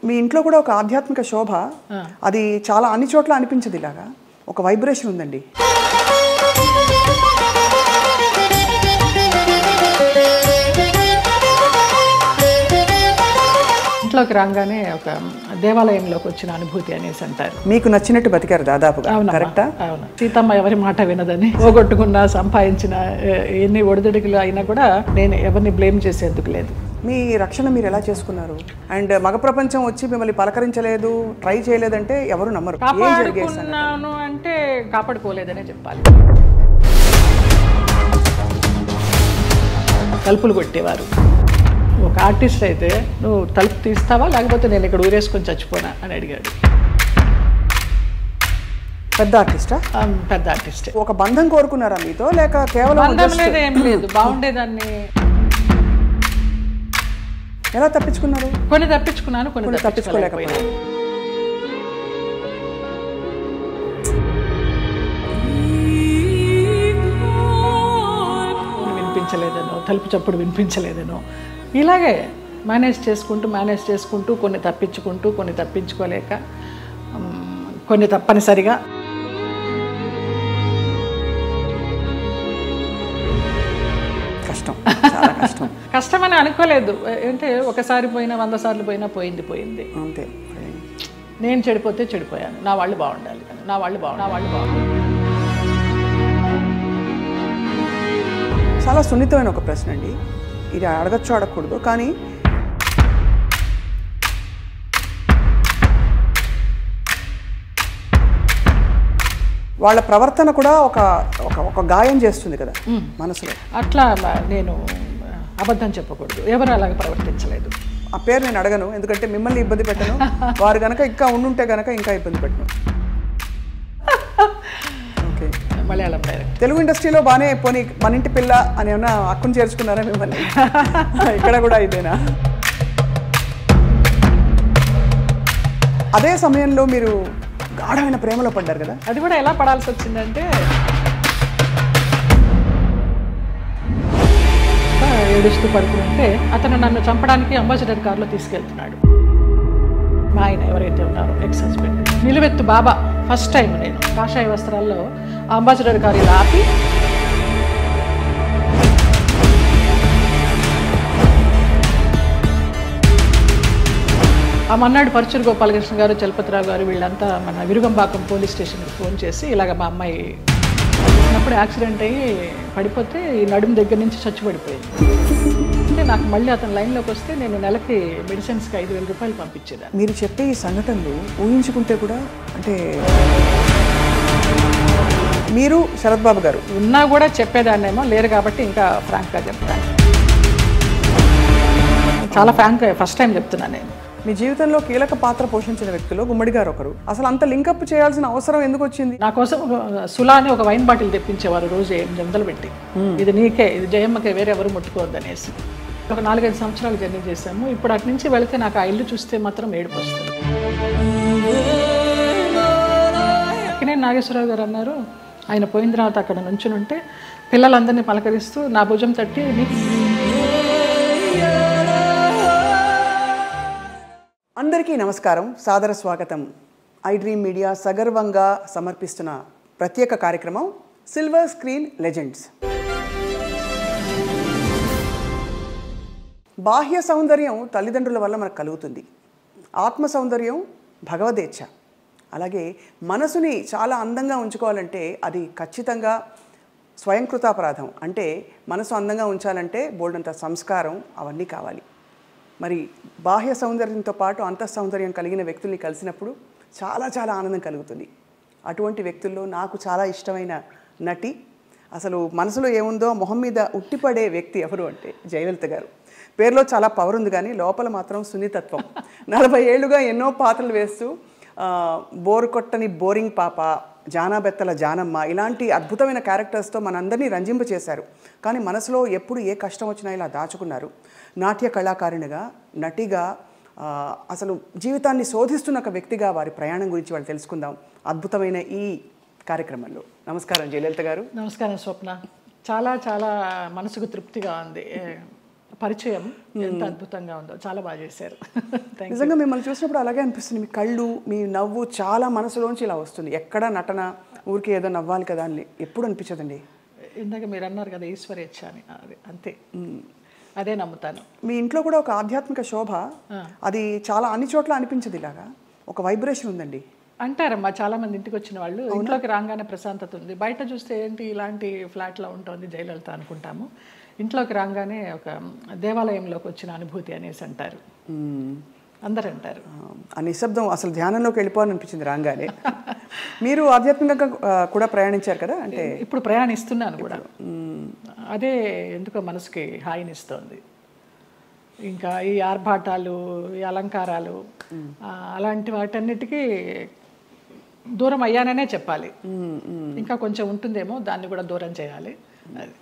మీ ఇంట్లో కూడా ఒక ఆధ్యాత్మిక శోభ, అది చాలా అన్ని చోట్ల అనిపించదు. ఇలాగా ఒక వైబ్రేషన్ ఉందండి. ఇంట్లోకి రాగానే ఒక దేవాలయంలోకి వచ్చిన అనుభూతి అనేసి అంటారు. మీకు నచ్చినట్టు బతికారు దాదాపుగా. కరెక్టా? అవును. సీతమ్మ ఎవరి మాట వినదని, పోగొట్టుకున్నా సంపాదించిన ఎన్ని ఒడిదుడుకులు అయినా కూడా నేను ఎవరిని బ్లేమ్ చేసేందుకు లేదు. మీ రక్షణ మీరు ఎలా చేసుకున్నారు? అండ్ మగ ప్రపంచం వచ్చి మిమ్మల్ని పలకరించలేదు, ట్రై చేయలేదంటే ఎవరు నమ్మరు. కాపాడుకున్నాను అంటే కాపాడుకోలేదనే చెప్పాలి. తలుపులు కొట్టేవారు. ఒక ఆర్టిస్ట్ అయితే నువ్వు తలుపు తీస్తావా లేకపోతే నేను ఇక్కడ ఊరేసుకొని చచ్చిపోనా అని అడిగాడు. పెద్ద ఆర్టిస్టా? పెద్ద ఆర్టిస్ట్. ఒక బంధం కోరుకున్నారా మీతో, లేక కేవలం బంధం లేదు, ఏం లేదు, బాగుండేదాన్ని. ఎలా తప్పించుకున్నారు? కొన్ని తప్పించుకున్నాను, కొన్ని తప్పించుకోలేకపోయాను. వినిపించలేదనో, తలుపు చప్పుడు వినిపించలేదనో, ఇలాగే మేనేజ్ చేసుకుంటూ కొన్ని తప్పించుకుంటూ, కొన్ని తప్పించుకోలేక, కొన్ని తప్పనిసరిగా. కష్టం, చాలా కష్టం. కష్టమని అనుకోలేదు. అంటే ఒకసారి పోయినా 100 సార్లు పోయినా పోయింది అంతే. నేను చెడిపోతే చెడిపోయాను, నా వాళ్ళు బాగుండాలి, నా వాళ్ళు బాగుండాలి. చాలా సున్నితమైన ఒక ప్రశ్న అండి. ఇది అడగచ్చు అడగకూడదు, కానీ వాళ్ళ ప్రవర్తన కూడా ఒక గాయం చేస్తుంది కదా మనసులో. అట్లా నేను అబద్ధం చెప్పకూడదు, ఎవరు అలాగే ప్రవర్తించలేదు. ఆ పేరు నేను అడగను, ఎందుకంటే మిమ్మల్ని ఇబ్బంది పెట్టను. వారు కనుక ఇంకా ఉండుంటే కనుక ఇంకా ఇబ్బంది పెట్టను. ఓకే. మలయాళం డైరెక్ట్. తెలుగు ఇండస్ట్రీలో బాగానే పోనీ మన ఇంటి పిల్ల అని ఏమన్నా హక్కును చేర్చుకున్నారా మిమ్మల్ని? ఇక్కడ కూడా ఇదేనా? అదే సమయంలో మీరు గాఢమైన ప్రేమలో పడ్డారు కదా. అది కూడా ఎలా పడాల్సి వచ్చిందంటే, ఏడుస్తూ పడుకుంటే అతను నన్ను చంపడానికి అంబాసిడర్ కారులో తీసుకెళ్తున్నాడు. మా ఆయన ఎవరైతే ఉన్నారో ఎక్స్ హస్బెండ్, నిలువెత్తు బాబా. ఫస్ట్ టైం నేను కాషాయ వస్త్రాల్లో అంబాసిడర్ కారు ఇలా ఆపి, ఆ మన్నాడు పరుచూరు గోపాలకృష్ణ గారు, చలపతిరావు గారు వీళ్ళంతా మన విరుగంబాకం పోలీస్ స్టేషన్కి ఫోన్ చేసి ఇలాగ మా అమ్మాయి ఉన్నప్పుడు యాక్సిడెంట్ అయ్యి పడిపోతే ఈ నడుము దగ్గర నుంచి చచ్చిపడిపోయింది అంటే, నాకు మళ్ళీ అతను లైన్లోకి వస్తే నేను నెలకి మెడిసిన్స్కి 5,000 రూపాయలు పంపించేదాన్ని. మీరు చెప్పే ఈ సంఘటనలు ఊహించుకుంటే కూడా, అంటే మీరు శరత్ బాబు గారు ఉన్నా కూడా చెప్పేదాన్నేమో, లేరు కాబట్టి ఇంకా ఫ్రాంక్గా చెప్తాను. చాలా ఫ్రాంక్గా ఫస్ట్ టైం చెప్తున్నాను నేను. మీ జీవితంలో కీలక పాత్ర పోషించిన వ్యక్తులు గుమ్మడి గారు ఒకరు. అసలు అంత లింకప్ చేయాల్సిన అవసరం ఎందుకు వచ్చింది? నా కోసం సులా అని ఒక వైన్ బాటిల్ తెప్పించేవారు రోజు 800 పెట్టి, ఇది నీకే, ఇది జయమ్మకే, వేరే ఎవరు ముట్టుకోవద్దనేసి. ఒక 4-5 సంవత్సరాలు జర్నీ చేశాము. ఇప్పుడు అటు నుంచి వెళితే నాకు ఆ ఇల్లు చూస్తే మాత్రం ఏడుపు వస్తుంది. అక్కినేని నాగేశ్వరరావు గారు అన్నారు, ఆయన పోయిన తర్వాత అక్కడ నుంచుని ఉంటే పిల్లలందరినీ పలకరిస్తూ నా భుజం తట్టి, అందరికీ నమస్కారం, సాదర స్వాగతం. ఐ డ్రీమ్ మీడియా సగర్వంగా సమర్పిస్తున్న ప్రత్యేక కార్యక్రమం సిల్వర్ స్క్రీన్ లెజెండ్స్. బాహ్య సౌందర్యం తల్లిదండ్రుల వల్ల మనకు కలుగుతుంది. ఆత్మ సౌందర్యం భగవదేచ్ఛ. అలాగే మనసుని చాలా అందంగా ఉంచుకోవాలంటే అది ఖచ్చితంగా స్వయంకృతాపరాధం. అంటే మనసు అందంగా ఉంచాలంటే బోల్డంత సంస్కారం అవన్నీ కావాలి. మరి బాహ్య సౌందర్యంతో పాటు అంతఃసౌందర్యం కలిగిన వ్యక్తుల్ని కలిసినప్పుడు చాలా చాలా ఆనందం కలుగుతుంది. అటువంటి వ్యక్తుల్లో నాకు చాలా ఇష్టమైన నటి, అసలు మనసులో ఏముందో మొహం మీద ఉట్టిపడే వ్యక్తి ఎవరు అంటే జయలలిత గారు. పేరులో చాలా పవర్ ఉంది, కానీ లోపల మాత్రం సున్నితత్వం. 40 ఏళ్లుగా ఎన్నో పాత్రలు వేస్తూ బోరు కొట్టని బోరింగ్ పాప, జానాబెత్తల జానమ్మ, ఇలాంటి అద్భుతమైన క్యారెక్టర్స్తో మనందరినీ రంజింపచేశారు. కానీ మనసులో ఎప్పుడు ఏ కష్టం వచ్చినా ఇలా దాచుకున్నారు. నాట్య కళాకారిణిగా, నటిగా, అసలు జీవితాన్ని శోధిస్తున్న ఒక వ్యక్తిగా వారి ప్రయాణం గురించి వాళ్ళు తెలుసుకుందాం అద్భుతమైన ఈ కార్యక్రమంలో. నమస్కారం జయలలిత గారు. నమస్కారం స్వప్న. చాలా చాలా మనసుకు తృప్తిగా ఉంది. పరిచయం ఎంత అద్భుతంగా ఉందో, చాలా బాగా చేశారు. నిజంగా మిమ్మల్ని చూసినప్పుడు అలాగే అనిపిస్తుంది. మీ కళ్ళు, మీ నవ్వు చాలా మనసులోంచి ఇలా వస్తుంది. ఎక్కడ నటన ఊరికి ఏదో నవ్వాలి కదా అని ఎప్పుడు అనిపించదండి. ఇందాక మీరు అన్నారు కదా ఈశ్వరేచ్ఛ అని, అది అంతే, అదే నమ్ముతాను. మీ ఇంట్లో కూడా ఒక ఆధ్యాత్మిక శోభ, అది చాలా అన్ని చోట్ల అనిపించదు. ఇలాగా ఒక వైబ్రేషన్ ఉందండి అంటారమ్మా చాలా మంది. ఇంటికి వచ్చిన వాళ్ళు ఇంట్లోకి రాగానే ప్రశాంతత ఉంది, బయట చూస్తే ఏంటి ఇలాంటి ఫ్లాట్లో ఉంటుంది జయలలిత అనుకుంటాము, ఇంట్లోకి రాగానే ఒక దేవాలయంలోకి వచ్చిన అనుభూతి అనేసి అంటారు, అందరు అంటారు. ఆ నిశ్శబ్దం అసలు ధ్యానంలోకి వెళ్ళిపోవాలనిపించింది రాగానే. మీరు ఆధ్యాత్మికంగా కూడా ప్రయాణించారు కదా, అంటే ఇప్పుడు ప్రయాణిస్తున్నాను కూడా. అదే ఎందుకో మనసుకి హాయినిస్తోంది. ఇంకా ఈ ఆర్భాటాలు, ఈ అలంకారాలు, అలాంటి వాటన్నిటికీ దూరం అయ్యాననే చెప్పాలి. ఇంకా కొంచెం ఉంటుందేమో, దాన్ని కూడా దూరం చేయాలి. అది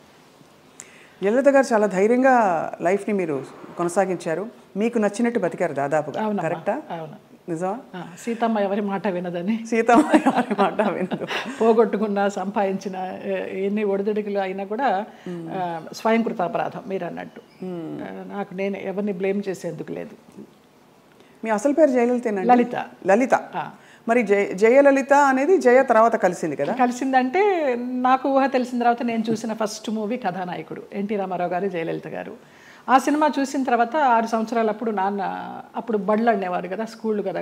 జయలలిత గారు చాలా ధైర్యంగా లైఫ్ని మీరు కొనసాగించారు. మీకు నచ్చినట్టు బతికారు దాదాపుగా. కరెక్టా? అవును, నిజమా? సీతమ్మ ఎవరి మాట వినదని. సీతమ్మ ఎవరి మాట వినదు. పోగొట్టుకున్న, సంపాదించిన ఎన్ని ఒడిదుడుకులు అయినా కూడా స్వయంకృతాపరాధం మీరు అన్నట్టు. నాకు నేను ఎవరిని బ్లేమ్ చేసేందుకు లేదు. మీ అసలు పేరు జయలలితేనా? లలిత. లలిత. మరి జయలలిత అనేది జయ తర్వాత కలిసింది కదా? కలిసిందంటే నాకు ఊహ తెలిసిన తర్వాత నేను చూసిన ఫస్ట్ మూవీ కథానాయకుడు ఎన్టీ రామారావు గారు, జయలలిత గారు. ఆ సినిమా చూసిన తర్వాత 6 సంవత్సరాలు అప్పుడు నాన్న అప్పుడు బడులు అనేవారు కదా, స్కూళ్ళు కదా,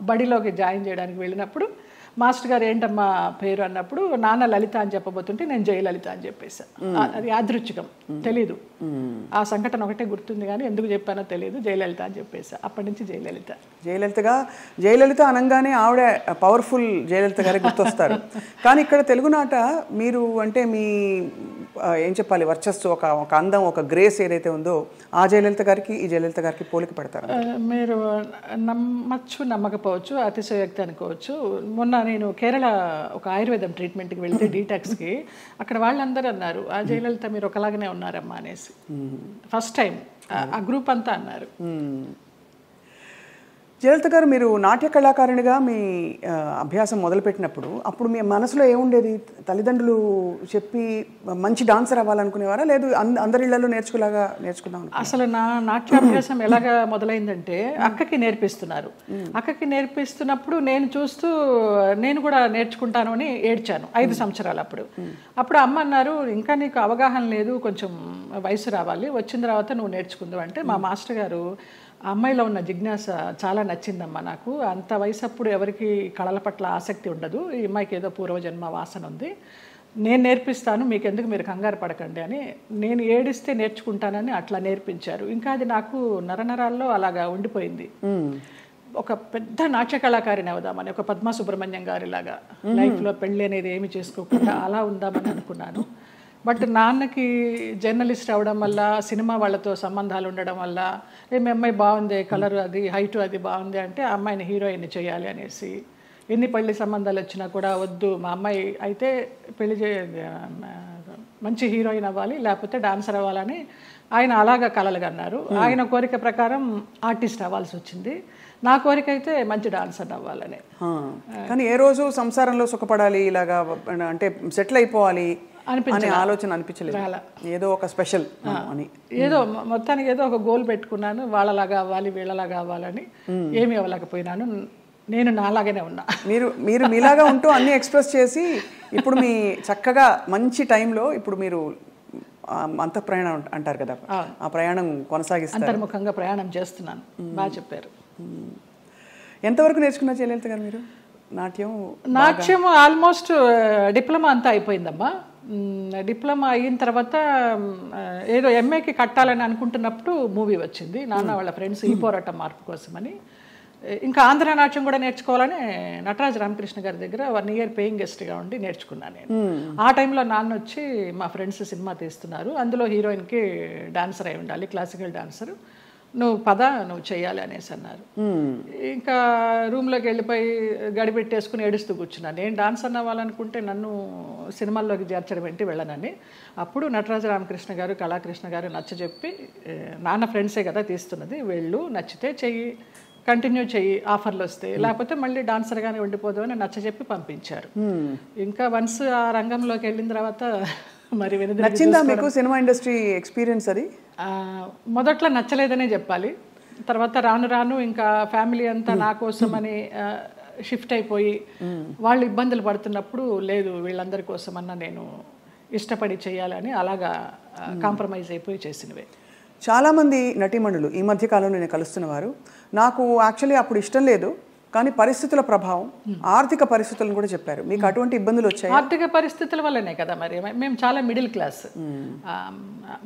బడిలోకి జాయిన్ చేయడానికి వెళ్ళినప్పుడు మాస్టర్ గారు ఏంటమ్మా పేరు అన్నప్పుడు నాన్న లలిత అని చెప్పబోతుంటే నేను జయలలిత అని చెప్పేసాను. అది యాదృచ్ఛికం, తెలీదు. ఆ సంఘటన ఒకటే గుర్తుంది కానీ ఎందుకు చెప్పానో తెలియదు. జయలలిత అని చెప్పేసా. అప్పటి నుంచి జయలలిత. జయలలిత అనగానే ఆవిడ పవర్ఫుల్ జయలలిత గారే గుర్తొస్తారు. కానీ ఇక్కడ తెలుగునాట మీరు అంటే మీ ఏం చెప్పాలి, వర్చస్సు, ఒక అందం, ఒక గ్రేస్ ఏదైతే ఉందో ఆ జయలలిత గారికి ఈ జయలలిత గారికి పోలిక పడతారు. మీరు నమ్మచ్చు నమ్మకపోవచ్చు, అతిశయోక్తి అనుకోవచ్చు. మొన్న నేను కేరళ ఒక ఆయుర్వేదం ట్రీట్మెంట్కి వెళ్తే డీటాక్స్కి, అక్కడ వాళ్ళందరూ అన్నారు ఆ జయలలిత మీరు ఒకలాగానే ఉన్నారమ్మా అనేసి. ఫస్ట్ టైం ఆ గ్రూప్ అంతా అన్నారు. జయలలిత గారు, మీరు నాట్య కళాకారునిగా మీ అభ్యాసం మొదలుపెట్టినప్పుడు అప్పుడు మీ మనసులో ఏముండేది? తల్లిదండ్రులు చెప్పి మంచి డాన్సర్ అవ్వాలనుకునేవారా, లేదు అందరి ఇళ్లలో నేర్చుకుందాం? అసలు నా నాట్యాభ్యాసం ఎలాగా మొదలైందంటే అక్కకి నేర్పిస్తున్నారు. అక్కకి నేర్పిస్తున్నప్పుడు నేను చూస్తూ నేను కూడా నేర్చుకుంటాను అని ఏడ్చాను 5 సంవత్సరాలు. అప్పుడు అమ్మ అన్నారు ఇంకా నీకు అవగాహన లేదు, కొంచెం వయసు రావాలి, వచ్చిన తర్వాత నువ్వు నేర్చుకుందావు అంటే మా మాస్టర్ గారు ఆ అమ్మాయిలో ఉన్న జిజ్ఞాస చాలా నచ్చిందమ్మా నాకు. అంత వయసు అప్పుడు ఎవరికి కళల పట్ల ఆసక్తి ఉండదు, ఈ అమ్మాయికి ఏదో పూర్వజన్మ వాసన ఉంది, నేను నేర్పిస్తాను, మీకు ఎందుకు మీరు కంగారు పడకండి అని. నేను ఏడిస్తే నేర్చుకుంటానని అట్లా నేర్పించారు. ఇంకా అది నాకు నరనరాల్లో అలాగా ఉండిపోయింది. ఒక పెద్ద నాట్య కళాకారిని అవుదామని, ఒక పద్మా సుబ్రహ్మణ్యం గారిలాగా లైఫ్లో పెళ్ళి అనేది ఏమి చేసుకోకుండా అలా ఉందామని అనుకున్నాను. బట్ నాన్నకి జర్నలిస్ట్ అవడం వల్ల, సినిమా వాళ్ళతో సంబంధాలు ఉండడం వల్ల, మీ అమ్మాయి బాగుంది, కలర్ అది, హైట్ అది బాగుంది అంటే ఆ అమ్మాయిని హీరోయిన్ చేయాలి అనేసి, ఎన్ని పెళ్లి సంబంధాలు వచ్చినా కూడా వద్దు, మా అమ్మాయి అయితే పెళ్లి మంచి హీరోయిన్ అవ్వాలి, లేకపోతే డాన్సర్ అవ్వాలని ఆయన అలాగా కలలుగా అన్నారు. ఆయన కోరిక ప్రకారం ఆర్టిస్ట్ అవ్వాల్సి వచ్చింది. నా కోరిక అయితే మంచి డాన్సర్ అవ్వాలని. కానీ ఏ రోజు సంసారంలో సుఖపడాలి, ఇలాగా అంటే సెటిల్ అయిపోవాలి అనే ఆలోచన అనిపించలేదు? ఏదో ఒక స్పెషల్ అని, ఏదో మొత్తానికి ఏదో ఒక గోల్ పెట్టుకున్నాను, వాళ్ళలాగా అవ్వాలి వీళ్ళలాగా అవ్వాలని. ఏమీ అవ్వలేకపోయినాను, నేను నాలాగానే ఉన్నా. మీరు మీలాగా ఉంటూ అన్ని ఎక్స్ప్రెస్ చేసి ఇప్పుడు మీ చక్కగా మంచి టైంలో ఇప్పుడు మీరు అంత ప్రయాణం అంటారు కదా, ఆ ప్రయాణం కొనసాగిస్తారు. అంతర్ముఖంగా ప్రయాణం చేస్తున్నాను. బాగా చెప్పారు. ఎంతవరకు నేర్చుకున్నారు జయలలిత గారు మీరు నాట్యం? ఆల్మోస్ట్ డిప్లొమా అంతా అయిపోయిందమ్మా. డిప్లొమా అయిన తర్వాత ఏదో ఎంఏకి కట్టాలని అనుకుంటున్నప్పుడు మూవీ వచ్చింది, నాన్న వాళ్ళ ఫ్రెండ్స్ ఈ పోరాటం మార్పు కోసమని. ఇంకా ఆంధ్ర నాట్యం కూడా నేర్చుకోవాలని నటరాజ రామకృష్ణ గారి దగ్గర 1 year పేయింగ్ గెస్ట్గా ఉండి నేర్చుకున్నాను నేను. ఆ టైంలో నాన్న వచ్చి మా ఫ్రెండ్స్ సినిమా తీస్తున్నారు, అందులో హీరోయిన్కి డాన్సర్ అయి ఉండాలి, క్లాసికల్ డాన్సర్, నువ్వు నువ్వు చేయాలి అనేసి అన్నారు. ఇంకా రూమ్లోకి వెళ్ళిపోయి గడిపెట్టేసుకుని ఏడుస్తూ కూర్చున్నాను. నేను డాన్స్ అవ్వాలనుకుంటే నన్ను సినిమాల్లోకి చేర్చడం ఏంటి, వెళ్ళనని. అప్పుడు నటరాజ రామకృష్ణ గారు, కళాకృష్ణ గారు నచ్చజెప్పి, నాన్న ఫ్రెండ్సే కదా తీస్తున్నది, వెళ్ళు, నచ్చితే చెయ్యి, కంటిన్యూ చెయ్యి, ఆఫర్లు వస్తాయి, లేకపోతే మళ్ళీ డాన్సర్గానే ఉండిపోదు అని నచ్చజెప్పి పంపించారు. ఇంకా వన్స్ ఆ రంగంలోకి వెళ్ళిన తర్వాత మరి వెనుదిరిగి నచ్చిందా మీకు సినిమా ఇండస్ట్రీ ఎక్స్పీరియన్స్ అది? మొదట్లో నచ్చలేదనే చెప్పాలి. తర్వాత రాను రాను ఇంకా ఫ్యామిలీ అంతా నా కోసం అని షిఫ్ట్ అయిపోయి వాళ్ళు ఇబ్బందులు పడుతున్నప్పుడు లేదు వీళ్ళందరి కోసమన్నా నేను ఇష్టపడి చేయాలని అలాగా కాంప్రమైజ్ అయిపోయి చేసినవే. చాలామంది నటీమణులు ఈ మధ్య కాలంలో నేను కలుస్తున్నవారు నాకు యాక్చువల్లీ అప్పుడు ఇష్టం లేదు కానీ పరిస్థితుల ప్రభావం, ఆర్థిక పరిస్థితులను కూడా చెప్పారు. మీకు అటువంటి ఇబ్బందులు వచ్చాయి? ఆర్థిక పరిస్థితుల వల్లనే కదా, మరి మేము చాలా మిడిల్ క్లాస్,